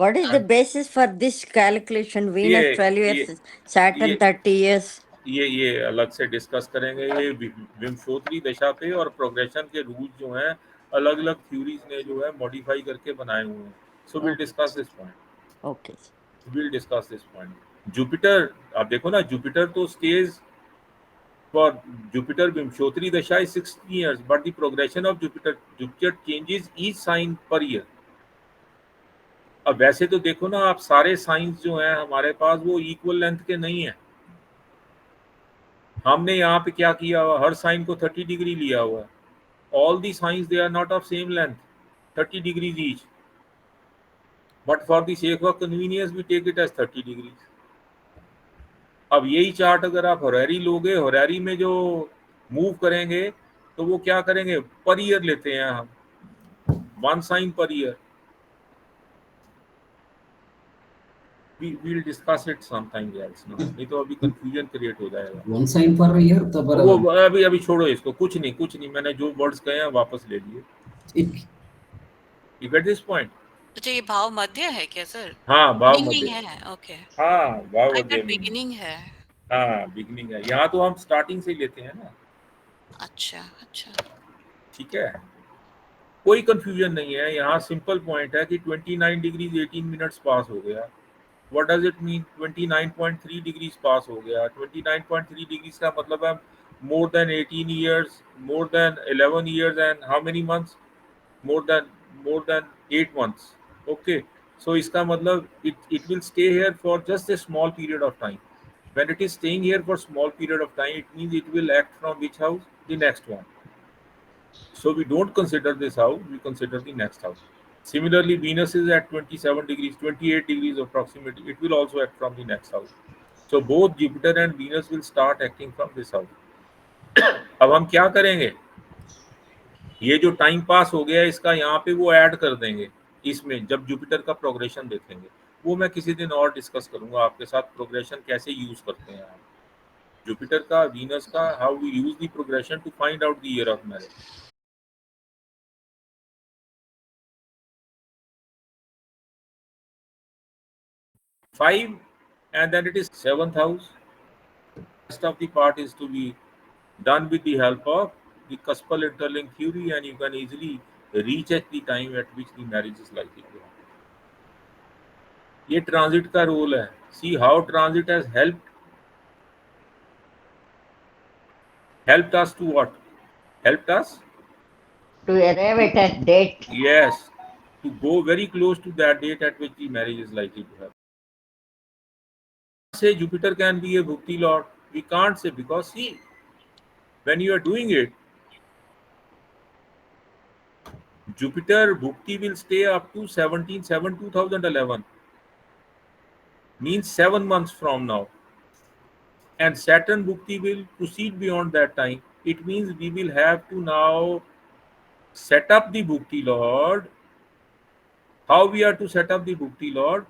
what is the basis for this calculation? Venus ये- 12 years, Saturn ये- 30 years. ये अलग से discuss करेंगे. ये विंशोत्तरी दशा पे और प्रोग्रेशन के रूल जो हैं अलग अलग थ्योरीज ने जो है मॉडिफाई करके बनाए हुए हैं. So will discuss this point. Okay. Jupiter, आप देखो ना, जुपिटर तो stage for Jupiter Vimshottari dasha is 16 years, but the progression of Jupiter changes each sign per year. अब वैसे तो देखो ना आप, सारे साइंस जो हैं हमारे पास वो इक्वल लेंथ के नहीं है. हमने यहाँ पे क्या किया हुआ, हर साइन को 30 डिग्री लिया हुआ है. All the signs they are not of same length, 30 degrees each, but for the sake of convenience we take it as 30 degrees. अब यही चार्ट अगर आप हॉरेरी लोगे, हॉरेरी में जो मूव करेंगे तो वो क्या करेंगे, पर ईयर लेते हैं हम, 1 sign per year. We'll discuss it sometime else. नहीं तो अभी confusion create हो जाएगा. 1 sign per year तो वो बराबर. अभी छोड़ो इसको. कुछ नहीं, मैंने जो वर्ड्स कहे हैं वापस ले लिए. ठीक. You get this point? अच्छा, ये भाव मध्य है क्या सर? हाँ, भाव Beginning मध्य है. Okay. हाँ, भाव I मध्य thought में. beginning है. हाँ बिगनिंग है, यहाँ तो हम स्टार्टिंग से ही लेते हैं ना, अच्छा अच्छा। ठीक है, कोई कंफ्यूजन नहीं है यहाँ। सिंपल पॉइंट है कि 29 डिग्रीज 18 मिनट्स पास हो गया। What does it mean? 29.3 degrees pass हो गया। 29.3 डिग्रीज का मतलब है more than 18 years, more than 11 years and how many months? More than 8 months. Okay, so इसका मतलब it will stay here for just a small period of time. When it is staying here for small period of time, it means it will act from which house? The next one. So we don't consider this house, we consider the next house. Similarly, Venus is at 27 degrees, 28 degrees of proximity. It will also act from the next house. So both Jupiter and Venus will start acting from this house. अब हम क्या करेंगे? ये जो time pass हो गया इसका यहाँ पे वो ऐड कर देंगे इसमें, जब जुपिटर का प्रोग्रेशन देखेंगे। वो मैं किसी दिन और डिस्कस करूंगा आपके साथ, प्रोग्रेशन कैसे यूज करते हैं आप जुपिटर का, वीनस का, how we use the progression to find out the year of marriage. Five, and then it is seventh house. Rest of the part is to be done with the help of the cuspal interlink theory, and you can easily reach at the time at which the marriage is likely to happen. ये transit का role है। See how transit has helped us to what? Helped us? To arrive at a date. Yes, to go very close to that date at which the marriage is likely to happen. Say Jupiter can be a Bhukti Lord. We can't say, because see, when you are doing it, Jupiter Bhukti will stay up to 17/7/2011, means 7 months from now, and Saturn Bhukti will proceed beyond that time. It means we will have to now set up the Bhukti Lord. How we are to set up the Bhukti Lord?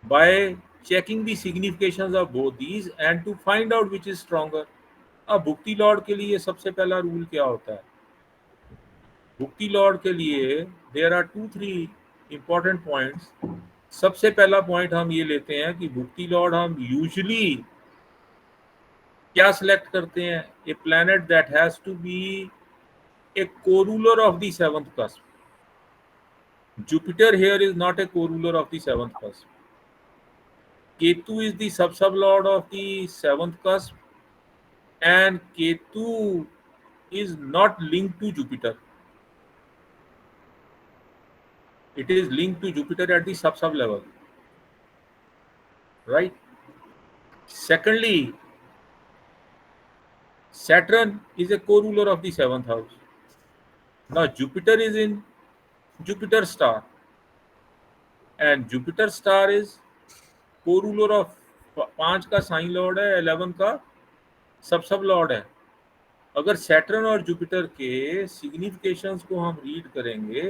By checking the significations of both these and to find out which is stronger. अब भुक्ति Lord के लिए सबसे पहला rule क्या होता है? भुक्ति Lord के लिए देयर आर 2-3 इंपॉर्टेंट पॉइंट्स। सबसे पहला पॉइंट हम ये लेते हैं कि भुक्ति लॉर्ड हम यूजुअली क्या सिलेक्ट करते हैं? A planet that has to be a co-ruler of the 7th cusp. Jupiter here is not a co-ruler of the 7th cusp. Ketu is the sub-lord of the 7th cusp, and Ketu is not linked to Jupiter. It is linked to Jupiter at the sub level, right? Secondly, Saturn is a co-ruler of the 7th house. Now Jupiter is in Jupiter star, and Jupiter star is co-ruler of 5 का sign Lord है, 11 का सब Lord है। अगर Saturn और Jupiter के significations को हम रीड करेंगे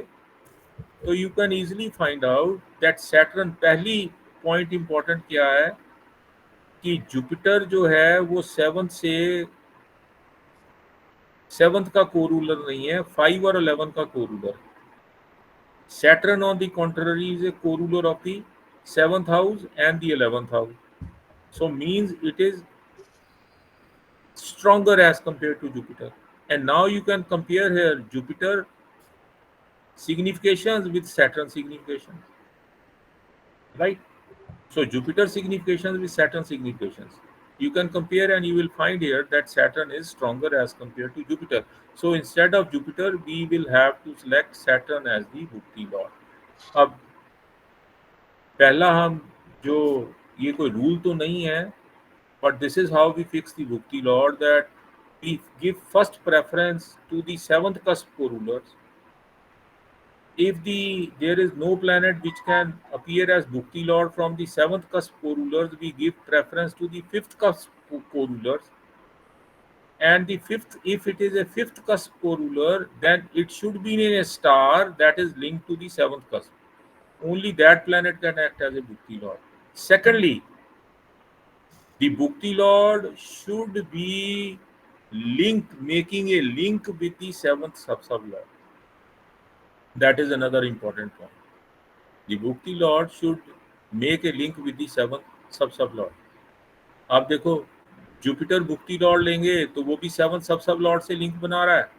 तो you can easily find out that Saturn, पहली पॉइंट इंपॉर्टेंट क्या है कि जुपिटर जो है वो 7th का को-रूलर नहीं है, 5 और 11 का को-रूलर। Saturn on the contrary is a co-ruler of the 7th house and the 11th house. So means it is stronger as compared to Jupiter. And now you can compare here Jupiter significations with Saturn significations, right? So Jupiter significations with Saturn significations. You can compare and you will find here that Saturn is stronger as compared to Jupiter. So instead of Jupiter, we will have to select Saturn as the Bhukti Lord. अब पहला हम जो, ये कोई rule तो नहीं है, but this is how we fix the Bhukti Lord, that we give first preference to the 7th cusp co-rulers. If there is no planet which can appear as Bhukti Lord from the 7th cusp co-rulers, we give preference to the 5th cusp co-rulers. And the 5th, if it is a 5th cusp co-ruler, then it should be in a star that is linked to the 7th cusp. Only that planet can act as a Bhukti Lord. Secondly, the Bhukti Lord should be linked, making a link with the 7th sub-lord. That is another important point. The Bhukti Lord should make a link with the 7th sub-lord. आप देखो Jupiter भुक्ति Lord लेंगे तो वो भी 7 सब Lord से link बना रहा है,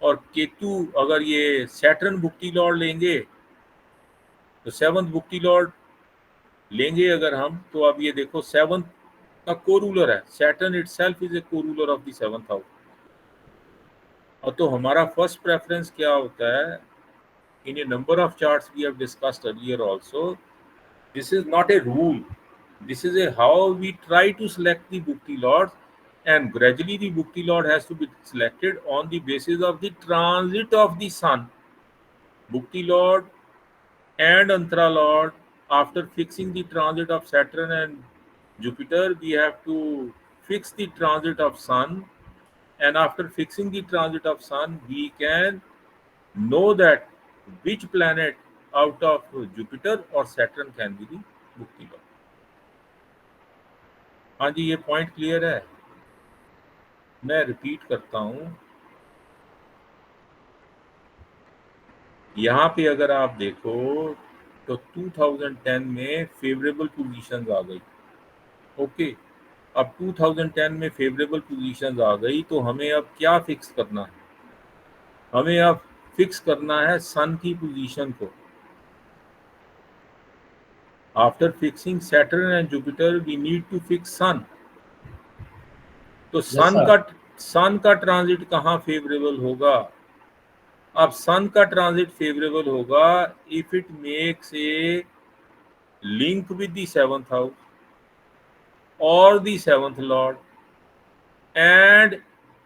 और केतु अगर ये सैटर्न भुक्ति लॉर्ड लेंगे तो 7th भुक्ति लॉर्ड लेंगे अगर हम, तो अब ये देखो 7th का को-रूलर है, Saturn itself is a co-ruler of the 7th house. और तो हमारा फर्स्ट प्रेफरेंस क्या होता है, in a number of charts we have discussed earlier also, this is not a rule, this is a how we try to select the bhukti lords, and gradually the bhukti lord has to be selected on the basis of the transit of the sun. Bhukti lord and antara lord, after fixing the transit of Saturn and Jupiter, we have to fix the transit of sun, and after fixing the transit of sun we can know that which planet out of Jupiter or Saturn can be the Bhukti Lord. हाँ जी, ये point clear है। मैं repeat करता हूं, यहाँ पे अगर आप देखो तो 2010 में फेवरेबल पोजीशंस आ गई। ओके, अब 2010 में फेवरेबल पोजीशंस आ गई तो हमें अब क्या फिक्स करना है? हमें अब फिक्स करना है सन की पोजीशन को। After fixing Saturn and Jupiter, we need to fix Sun. तो सन का ट्रांजिट कहाँ फेवरेबल होगा? अब सन का ट्रांजिट फेवरेबल होगा if it makes a link with the 7th house और the 7th lord and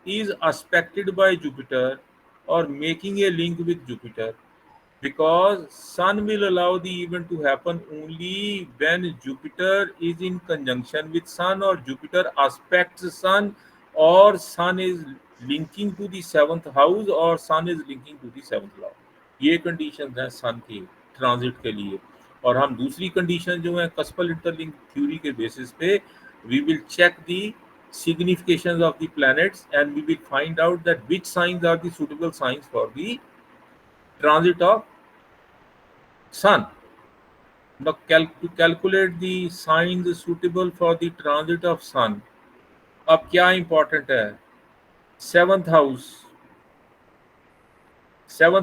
is aspected by Jupiter or making a link with Jupiter, because sun will allow the event to happen only when Jupiter is in conjunction with sun or Jupiter aspects sun or sun is linking to the 7th house or sun is linking to the 7th lord. ये conditions हैं सन के transit के लिए। और हम दूसरी condition जो है कस्पल इंटरलिंक थ्योरी के बेसिस पे we will check the significations of the planets and we will find out that which signs are the suitable signs for the transit of sun. Now to calculate the signs suitable for the transit of sun, अब क्या important है? 7th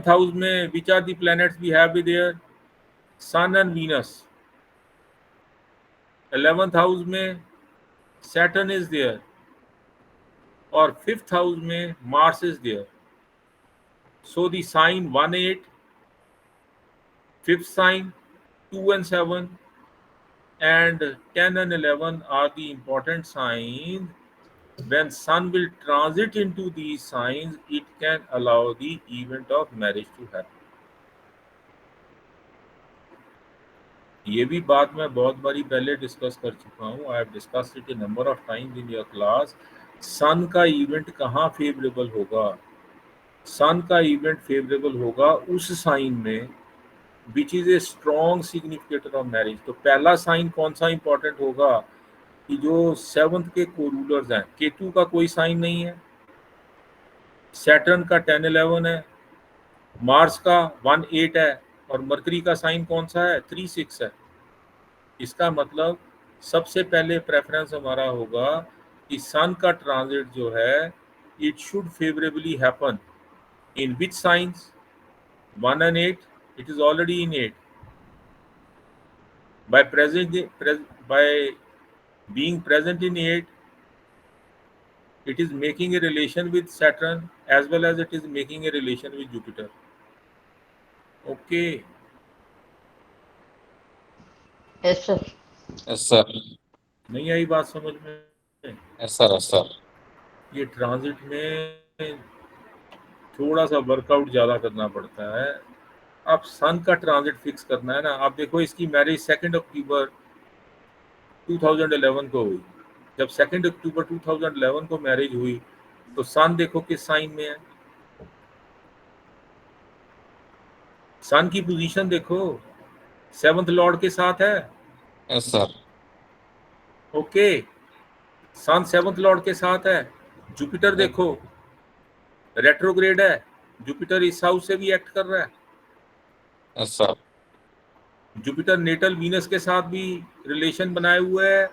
house में which are the planets we have there? Sun and Venus. 11th house में Saturn is there, और 5th house में Mars is there. So the sign 1-8, 5th sign 2 and 7, and 10 and 11 are the important signs. When sun will transit into these signs, it can allow the event of marriage to happen. ये भी बात मैं बहुत बारी पहले discuss कर चुका हूँ। I have discussed it a number of times in your class. Sun का इवेंट कहाँ फेवरेबल होगा? सन का इवेंट फेवरेबल होगा उस साइन में which is a strong significator of marriage. तो पहला साइन कौन सा इंपॉर्टेंट होगा कि जो 7th के को-रूलर्स हैं। केतु का कोई साइन नहीं है, सैटर्न का 10-11 है, मार्स का 1-8 है, और मरकरी का साइन कौन सा है? 3-6 है। इसका मतलब सबसे पहले प्रेफरेंस हमारा होगा कि सन का ट्रांजिट जो है it should favourably happen in which science? 1 and 8, it is already in 8. By being present in 8, it is making a relation with Saturn as well as it is making a relation with Jupiter. Okay. Yes, sir. Yes, sir. नहीं आई बात समझ में? Yes, sir. Yes, sir. ये transit में थोड़ा सा workout ज़्यादा करना पड़ता है। अब सन का ट्रांजिट फिक्स करना है ना। आप देखो इसकी मैरिज 2 अक्टूबर 2011 को हुई। जब 2 अक्टूबर 2011 को मैरिज हुई तो सन देखो किस साइन में है। सन की पोजीशन देखो 7th लॉर्ड के साथ है। Yes, sir. ओके, सन 7th लॉर्ड के साथ है। जुपिटर देखो रेट्रोग्रेड है, जुपिटर इस हाउस से भी एक्ट कर रहा है। Yes, sir. Jupiter natal Venus के साथ भी रिलेशन बनाए हुए है,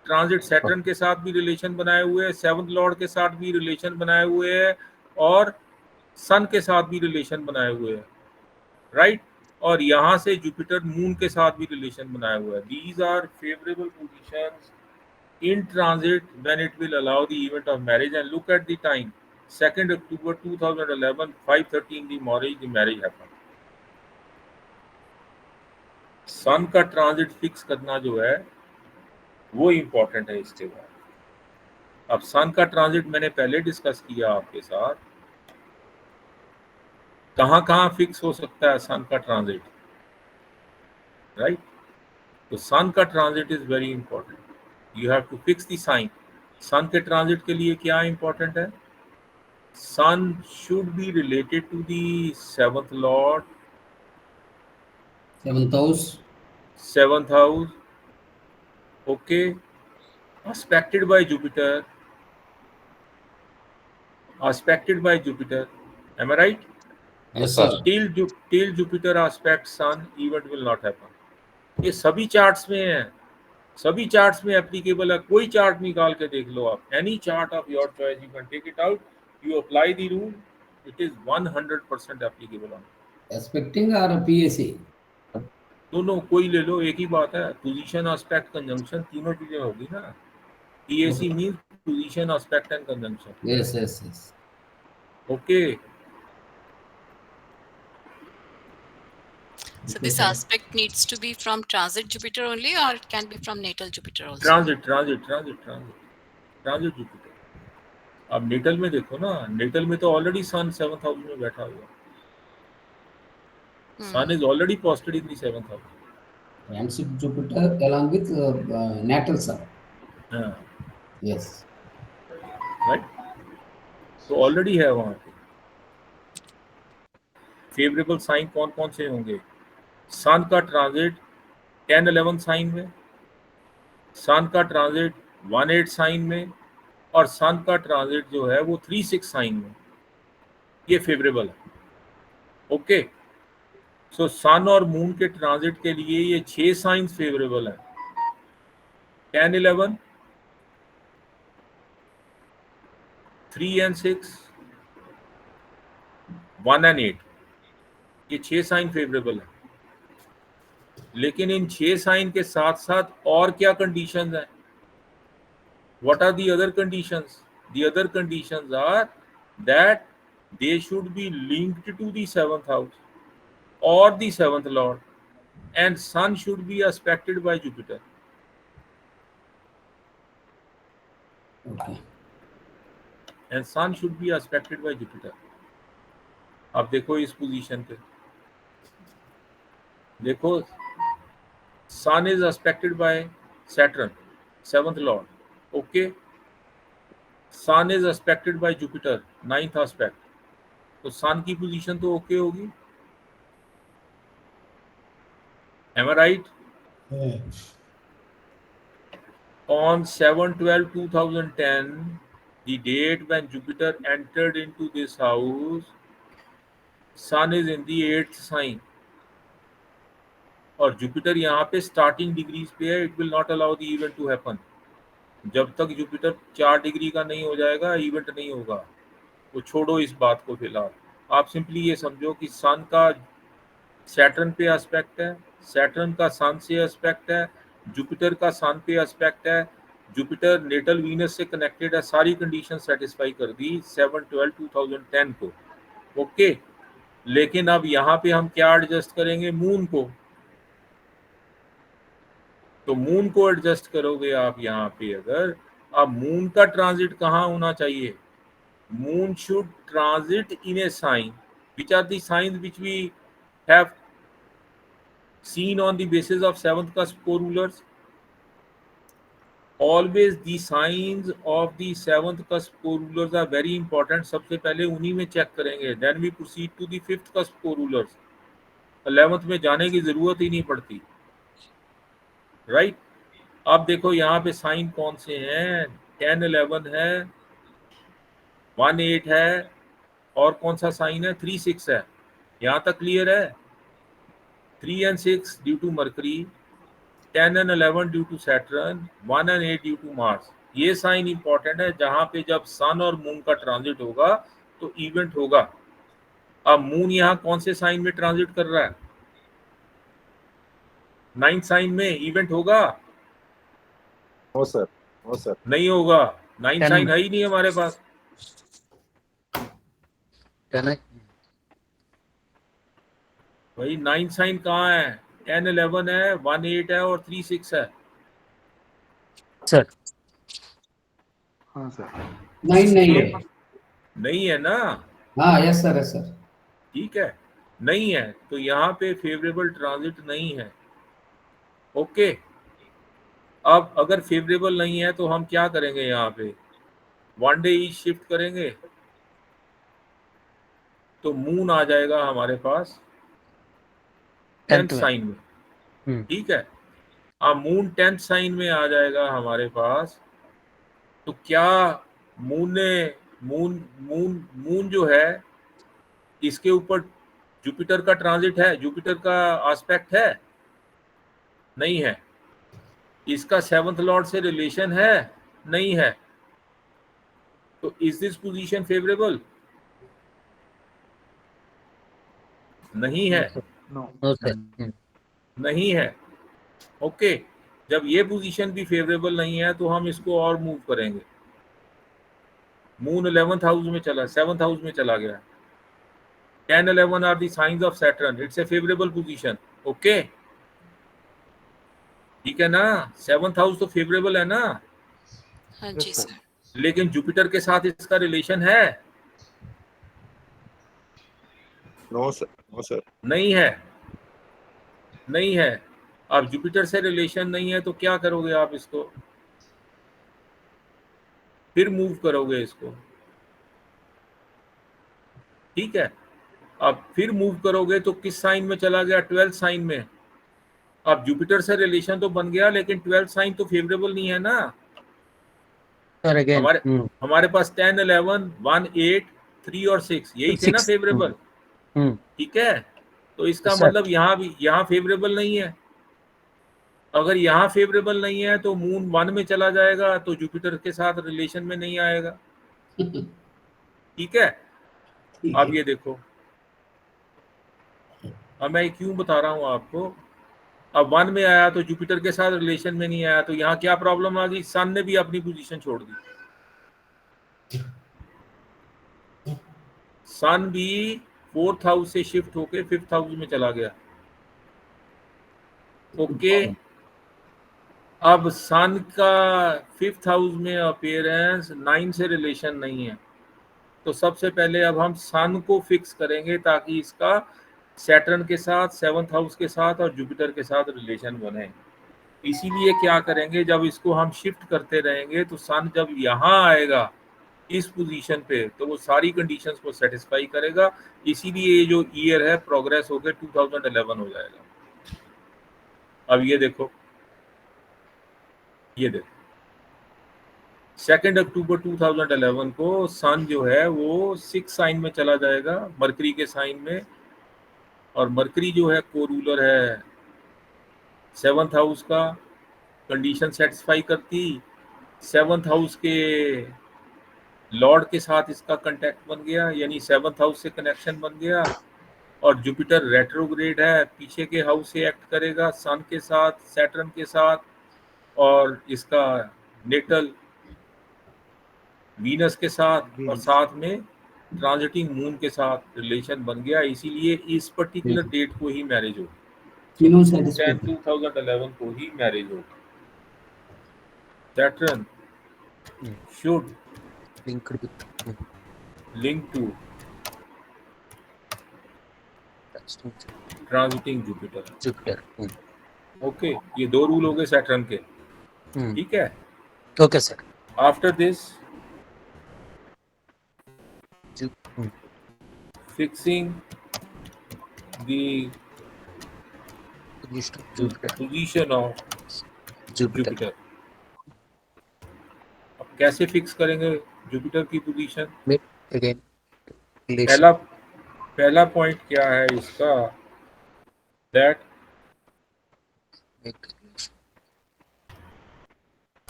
ट्रांजिट सैटर्न के साथ भी रिलेशन बनाए हुए है, 7th लॉर्ड के साथ भी रिलेशन बनाए हुए है, और सन के साथ भी रिलेशन बनाए हुए है, राइट। और यहाँ से जुपिटर मून के साथ भी रिलेशन बनाया हुआ है। These are favourable positions in transit when it will allow the event of marriage. And look at the time, 2nd October 2011, 5:13 the marriage happened. सन का ट्रांजिट फिक्स करना जो है वो इम्पोर्टेंट है इसके बाद। अब सन का ट्रांजिट मैंने पहले डिस्कस किया आपके साथ, कहाँ कहाँ फिक्स हो सकता है सन का ट्रांजिट, राइट। तो सन का transit is very important, you have to fix the sign. Sun के ट्रांजिट के लिए क्या इंपॉर्टेंट है? Sun should be related to the 7th lord, 7th house, 7th house, okay, aspected by Jupiter, aspected by Jupiter, am I right? yes sir. sir, till Jupiter aspects Sun, event will not happen. ये सभी charts में है, सभी charts में applicable है। कोई chart निकाल के देख लो आप, any chart of your choice, you can take it out, you apply the rule, it is 100% applicable on. expecting or PAC, दोनों कोई ले लो, एक ही बात है। पोजीशन, एस्पेक्ट, कंजंक्शन, तीनों चीजें होगी ना। PAC means position, aspect and conjunction. yes, okay, So this aspect needs to be from transit Jupiter only, or it can be from natal Jupiter also? Transit Jupiter. अब natal में देखो ना, natal में तो ऑलरेडी सन 7th house में बैठा हुआ, sun is already posted in the 7th house. transit Jupiter along with natal sun, हाँ, yes, राइट, तो ऑलरेडी है वहां पे। फेवरेबल साइन कौन कौन से होंगे? सन का ट्रांजिट 10-11 साइन में, सन का ट्रांजिट 1-8 साइन में, और सन का ट्रांजिट जो है वो 3-6 साइन में, ये फेवरेबल है। ओके, सो सन और मून के ट्रांजिट के लिए ये 6 साइंस फेवरेबल है, 10-11, 3 and 6, 1 and 8, ये 6 साइन फेवरेबल है। लेकिन इन 6 साइन के साथ साथ और क्या कंडीशंस हैं? What are the other conditions? The other conditions are that they should be linked to the 7th house or the 7th lord, and sun should be aspected by Jupiter. okay, And sun should be aspected by Jupiter. अब देखो इस position पे, देखो sun is aspected by Saturn, 7th lord. Okay, sun is aspected by Jupiter, 9th aspect. तो sun की position तो okay होगी, am I right? On 7/12/2010, the date when Jupiter entered into this house, sun is in the 8th sign, और Jupiter यहाँ पे starting degrees पे है, it will not allow the event to happen. जब तक Jupiter 4 degree का नहीं हो जाएगा, इवेंट नहीं होगा। वो छोड़ो इस बात को फिलहाल, आप सिंपली ये समझो कि सन का सैटर्न पे एस्पेक्ट है, सैटर्न का सन से एस्पेक्ट है, जुपिटर का सन पे एस्पेक्ट है, जुपिटर नेटल वीनस से कनेक्टेड है। सारी कंडीशन सेटिस्फाई कर दी 7/12/2010 को। ओके, लेकिन अब यहाँ पे हम क्या एडजस्ट करेंगे? मून को। तो मून को एडजस्ट करोगे आप यहाँ पे अगर, अब मून का ट्रांजिट कहाँ होना चाहिए? Moon should transit in a sign, which are the signs which we have seen on the basis of 7th cusp co-rulers. Always the signs of the 7th cusp co-rulers are very important. सबसे पहले उन्हीं में check करेंगे, then we proceed to the 5th cusp co-rulers. 11th में जाने की जरूरत ही नहीं पड़ती, राइट। अब देखो यहाँ पे साइन कौन से हैं? 10-11 है, 1-8 है, और कौन सा साइन है? 3-6 है। यहाँ तक क्लियर है? 3 and 6 due to Mercury, 10 and 11 due to Saturn, 1 and 8 due to Mars. ये साइन इंपॉर्टेंट है, जहां पे जब सन और मून का ट्रांजिट होगा तो इवेंट होगा। अब मून यहाँ कौन से साइन में ट्रांजिट कर रहा है? 9th साइन में इवेंट होगा? No sir, no sir. नहीं होगा, 9th 10 साइन है ही नहीं हमारे पास। 10 है। भाई 9th साइन कहाँ है? 10 11 है, 1 8 है और 3 6 है। सर हाँ सर। 9 नहीं है। नहीं है ना? हाँ, यस सर, यस सर। ठीक है, नहीं है तो यहाँ पे फेवरेबल ट्रांजिट नहीं है। ओके, अब अगर फेवरेबल नहीं है तो हम क्या करेंगे? यहाँ पे 1 डे ईच शिफ्ट करेंगे तो मून आ जाएगा हमारे पास 10th साइन में। ठीक है, अब मून 10th साइन में आ जाएगा हमारे पास, तो क्या मून ने मून मून मून जो है इसके ऊपर जुपिटर का ट्रांजिट है, जुपिटर का एस्पेक्ट है? नहीं है। इसका 7th लॉर्ड से रिलेशन है? नहीं है। तो इज दिस पोजीशन फेवरेबल? नहीं है, नो सर। नहीं है। ओके, जब ये पोजीशन भी फेवरेबल नहीं है तो हम इसको और मूव करेंगे। मून 11th हाउस में चला, 7th हाउस में चला गया। 10 11 are the signs of Saturn, it's a favourable position. Okay, ठीक है ना? 7th हाउस तो फेवरेबल है ना? हाँ जी सर। लेकिन जुपिटर के साथ इसका रिलेशन है? No sir, no sir. नहीं है, नहीं है। अब जुपिटर से रिलेशन नहीं है तो क्या करोगे आप? इसको फिर मूव करोगे इसको। ठीक है, अब फिर मूव करोगे तो किस साइन में चला गया? 12th साइन में। अब जुपिटर से रिलेशन तो बन गया लेकिन 12th साइन तो फेवरेबल नहीं है ना। सर अगेन हमारे पास 10 11 1 8 3 और 6 यही थे ना 6 फेवरेबल। ठीक है, तो इसका सर। मतलब यहाँ फेवरेबल नहीं है। अगर यहाँ फेवरेबल नहीं है तो मून 1 में चला जाएगा तो जुपिटर के साथ रिलेशन में नहीं आएगा। ठीक है, ठीक अब है। ये देखो, अब मैं क्यों बता रहा हूँ आपको। अब 1 में आया तो जुपिटर के साथ रिलेशन में नहीं आया, तो यहाँ क्या प्रॉब्लम आ गई? सन ने भी अपनी पोजीशन छोड़ दी। सन भी 4th हाउस से शिफ्ट होके 5th हाउस में चला गया। ओके, अब सन का 5th हाउस में अपीयरेंस 9 से रिलेशन नहीं है, तो सबसे पहले अब हम सन को फिक्स करेंगे ताकि इसका सैटर्न के साथ, 7th हाउस के साथ और जुपिटर के साथ रिलेशन बने। इसीलिए क्या करेंगे, जब इसको हम शिफ्ट करते रहेंगे तो सन जब यहाँ आएगा इस पोजीशन पे तो वो सारी कंडीशंस को सेटिस्फाई करेगा। इसीलिए ये जो ईयर है प्रोग्रेस होकर 2011 हो जाएगा। अब ये देखो, ये देखो 2 अक्टूबर 2011 को सन जो है वो 6 साइन में चला जाएगा, मरकरी के साइन में। और मरकरी जो है को रूलर है 7th हाउस का, कंडीशन सेटिस्फाई करती। 7th हाउस के लॉर्ड के साथ इसका कांटेक्ट बन गया, यानी 7th हाउस से कनेक्शन बन गया। और जुपिटर रेट्रोग्रेड है, पीछे के हाउस से एक्ट करेगा सन के साथ, सैटर्न के साथ, और इसका नेटल वीनस के साथ, और साथ में ट्रांजिटिंग मून के साथ रिलेशन बन गया। इसीलिए इस पर्टिकुलर डेट को ही मैरिज होगी, तीनों 10 सेटिस्फाई। 2011 को ही मैरिज होगी। Saturn should link to transiting Jupiter. Okay, ये 2 रूल हो गए सैटर्न के। ठीक है, okay sir. After this fixing the position of Jupiter. अब कैसे फिक्स करेंगे जुपिटर की पोजीशन? अगेन पहला पॉइंट क्या है इसका, that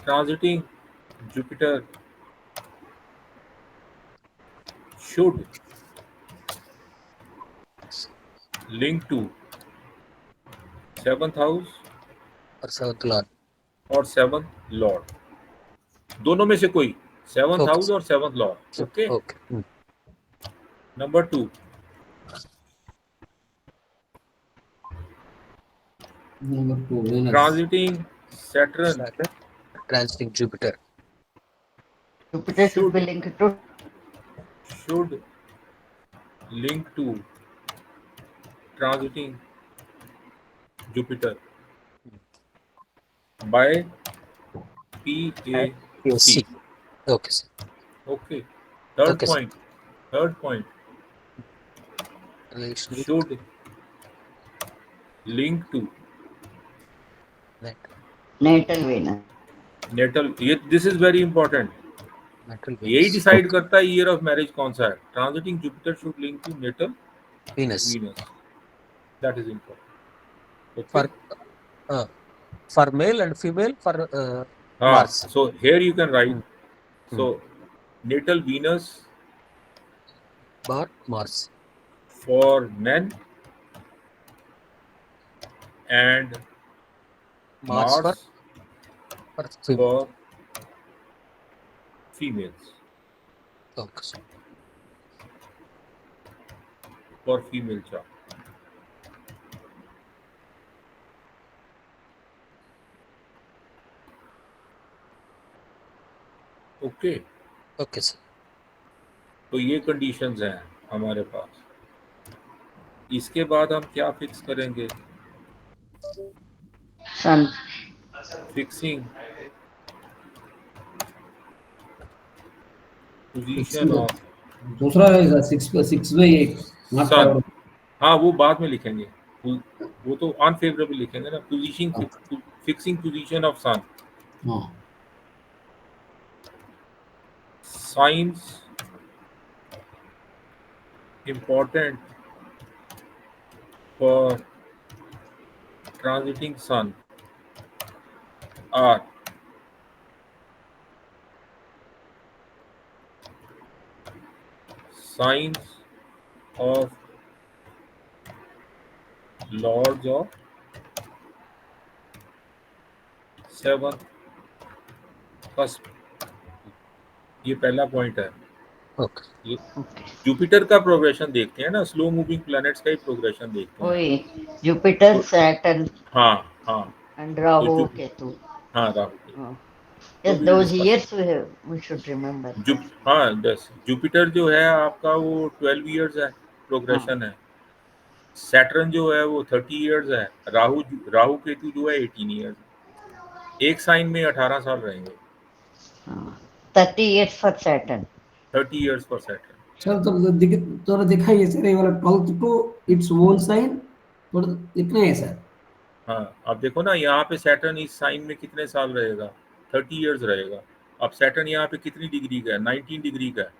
transiting Jupiter should link to 7th house और 7th lord. और 7th lord, दोनों में से कोई 7th Okay. house और 7th lord. Okay. Okay. Number 2, Number 2, Venus. transiting Saturn Saturn transiting Jupiter. Jupiter should be should linked to link to transiting Jupiter by PAC. POC. Okay, sir. Okay. Third Okay, sir. point Relation with should link to that natal Venus. natal. This is very important. metal यही Venus. Decide करता है year of marriage कौन सा है. Transiting Jupiter should link to natal Venus. Venus. That is important. For male and female for Mars. So here you can write. Hmm. So natal Venus But Mars. for men and Mars for Mars female. for females. Okay, sir. For female chart. Okay. Okay, sir. तो ये conditions हैं हमारे पास. इसके बाद हम क्या fix करेंगे. Sun. Fixing position of दूसरा रहेगा 6/8 not Sun. favorable. हाँ वो बाद में लिखेंगे. वो तो अनफेवरेबल लिखेंगे ना. पोजीशन फिक्सिंग पोजीशन ऑफ सन. हाँ Signs important for transiting sun are signs of lords of 7th cusp. ये पहला पॉइंट है. Okay. ये Okay. जुपिटर का प्रोग्रेशन देखते हैं ना. स्लो मूविंग प्लैनेट्स का ही प्रोग्रेशन देखते हैं. Oh, Jupiter, Saturn, हाँ हाँ and Rahu, तो Ketu. हाँ Rahu. Oh. Yes, those years we should remember. हाँ बस जुपिटर जो है आपका वो 12 इयर्स है प्रोग्रेशन है. सैटर्न जो है वो 30 इयर्स है. राहु केतु जो है 18 इयर्स. एक साइन में 18 साल रहेंगे. 30 years for Saturn. 30 years for Saturn. Sir तो दिखाइए सर ये वाला 12th to its own sign तो इतना है सर. हाँ अब देखो ना यहाँ पे सैटर्न इस साइन में कितने साल रहेगा. 30 इयर्स रहेगा. अब सैटर्न यहाँ पे कितनी डिग्री का है. 19 डिग्री का है.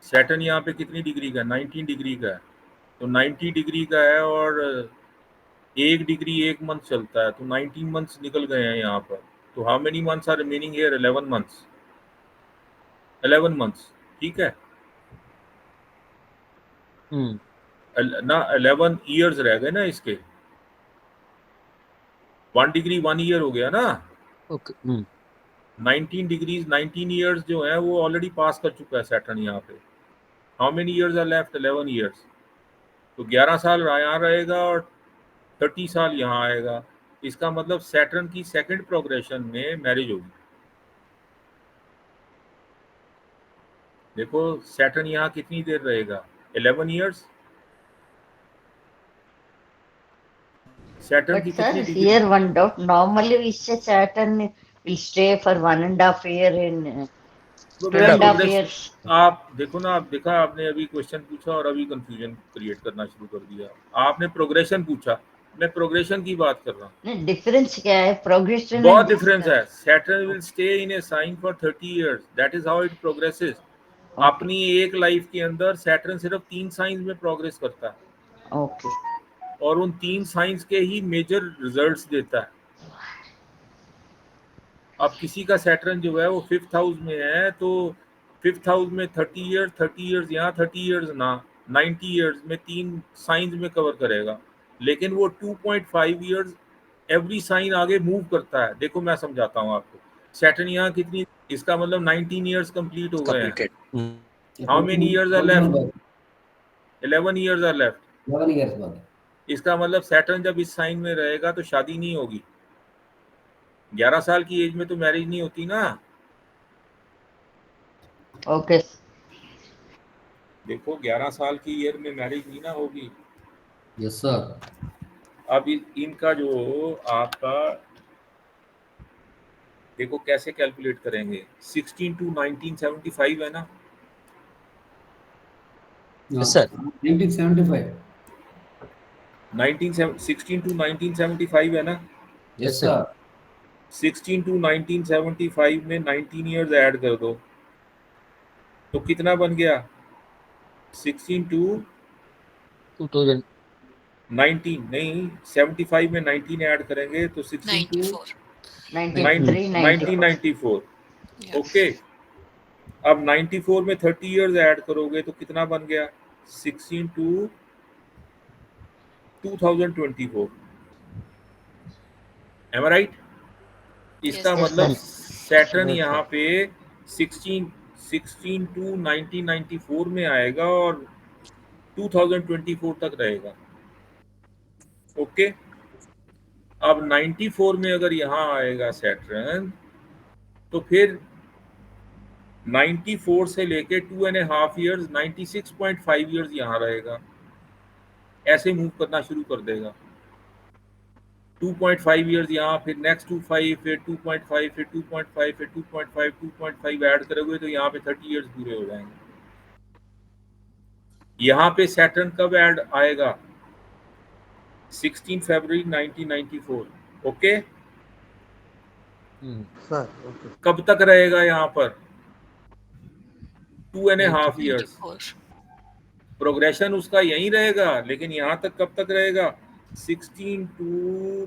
सैटर्न यहाँ पे कितनी डिग्री का है. 19 डिग्री का है. तो 90 डिग्री का है और 1 डिग्री 1 मंथ चलता है. तो 19 मंथ्स निकल गए हैं यहाँ पर. तो how many months are remaining here. 11 months. 11 months. ठीक है ना. 11 इयर्स रह गए ना इसके. 1 डिग्री 1 ईयर हो गया ना. Okay. 19 डिग्रीज 19 इयर्स जो है वो ऑलरेडी पास कर चुका है सैटर्न यहाँ पे. How many years are left. 11 years. तो 11 साल यहाँ रहेगा और 30 साल यहाँ आएगा. इसका मतलब सैटर्न की सेकंड प्रोग्रेशन में मैरिज होगी. देखो सैटर्न यहाँ कितनी देर रहेगा. 11 इयर्स. सैटर्न But की sir, कितनी degree. here one doubt. Normally we say Saturn will stay for 1.5 year in 2.5 years. आप देखो ना. आप देखा आपने अभी क्वेश्चन पूछा और अभी कंफ्यूजन क्रिएट करना शुरू कर दिया. आपने प्रोग्रेशन पूछा. मैं प्रोग्रेशन की बात कर रहा हूँ. नहीं, डिफरेंस क्या है. प्रोग्रेशन बहुत डिफरेंस है. Saturn will stay in a sign for 30 years. That is how it progresses. अपनी एक लाइफ के अंदर सैटर्न सिर्फ 3 साइंस में प्रोग्रेस करता है ओके. और उन 3 साइंस के ही मेजर रिजल्ट्स देता है. अब किसी का सैटर्न जो है वो 5th हाउस में है, तो 5th हाउस में 30 इयर्स यहाँ, 30 इयर्स ना, 90 इयर्स में 3 साइंस में कवर करेगा, लेकिन वो 2.5 इयर्स एवरी साइन आगे मूव करता है। देखो मैं समझाता हूँ आपको। सैटर्न यहाँ कितनी, इसका मतलब 19 इयर्स कंप्लीट हो गए हैं। Completed. How many years are left? 11 years are left. 11 years बाद इसका मतलब सैटर्न जब इस साइन में रहेगा तो शादी नहीं होगी। 11 साल की एज में तो मैरिज नहीं होती ना। ओके देखो 11 साल की ईयर में मैरिज नहीं ना होगी। Yes sir. अब इनका जो आपका देखो कैसे कैलकुलेट करेंगे, 16 to 1975 है ना। Yes, sir. 1975 16 to 1975 है ना। Yes sir. 16 to 1975 में 19 इयर्स ऐड कर दो तो कितना बन गया? 16 to 2000. 19 नहीं, 75 में 19 ऐड करेंगे तो 16 to 94. 93 94 1994। Yeah. ओके, अब 94 में 30 इयर्स ऐड करोगे तो कितना बन गया? 16 to 2024। Am I right? इसका Yes, मतलब sir. सैटर्न Yes, यहाँ sir. पे 16 to 1994 में आएगा और 2024 तक रहेगा। ओके, अब 94 में अगर यहाँ आएगा सैटर्न तो फिर 94 से लेके 2.5 इयर्स 96.5 इयर्स यहाँ रहेगा। ऐसे मूव करना शुरू कर देगा। 2.5 इयर्स यहाँ, फिर नेक्स्ट 2.5, फिर 2.5, फिर 2.5, फिर 2.5, 2.5 ऐड करोगे तो यहाँ पे 30 इयर्स पूरे हो जाएंगे। यहाँ पे सैटर्न कब ऐड आएगा? 16 फरवरी 1994। Okay, Sir. कब तक रहेगा यहाँ पर? 2.5 इयर्स। 94. प्रोग्रेशन उसका यही रहेगा, लेकिन यहाँ तक कब तक रहेगा? 16 to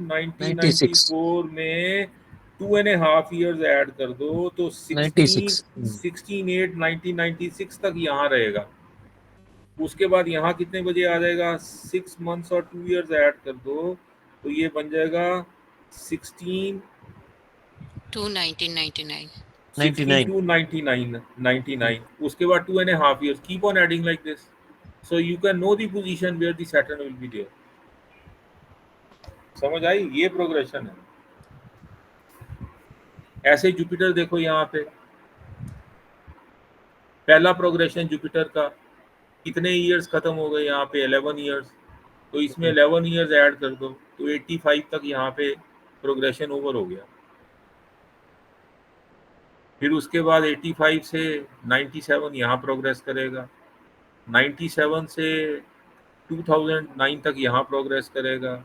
1994 में 2.5 इयर्स ऐड कर दो तो 96. 16/8 1996 तक यहाँ रहेगा। उसके बाद यहाँ कितने बजे आ जाएगा? 6 मंथ्स और 2 इयर्स ऐड कर दो तो ये बन जाएगा 16 To 1999. 16 to 99। उसके बाद 2.5 years, keep on adding like this, so you can know the position where the Saturn will be there। समझ आई? ये प्रोग्रेशन है। ऐसे जुपिटर देखो यहाँ पे, पहला प्रोग्रेशन जुपिटर का कितने इयर्स खत्म हो गए यहाँ पे? 11 इयर्स। तो इसमें 11 इयर्स ऐड कर दो तो 85 तक यहाँ पे प्रोग्रेशन ओवर हो गया। फिर उसके बाद 85 से 97 यहाँ प्रोग्रेस करेगा, 97 से 2009 तक यहाँ प्रोग्रेस करेगा,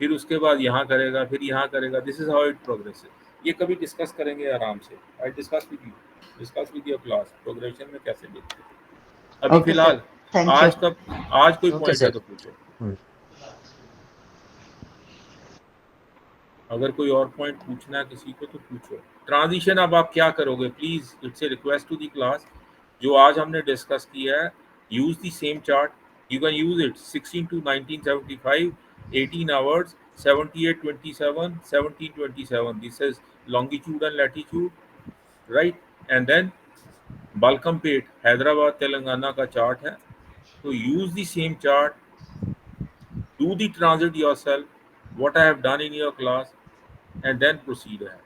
फिर उसके बाद यहाँ करेगा, फिर यहाँ करेगा। This is how it progresses. ये कभी डिस्कस करेंगे आराम से। I discuss with your class progression में कैसे देखते हैं। अभी Okay, फिलहाल Thank आज you. तक आज कोई Okay, पॉइंट है sir. तो पूछो। अगर कोई और पॉइंट पूछना है किसी को तो पूछो। ट्रांजिशन अब आप क्या करोगे? Please it's a request to the class, जो आज हमने डिस्कस किया है, use the same chart. You can use it 16 to 1975, 18 hours, 78 27 17 27। This is longitude and latitude, right? And then Balkampet Hyderabad Telangana का चार्ट है। तो use the same chart, do the transit yourself, what I have done in your class, and then proceed ahead.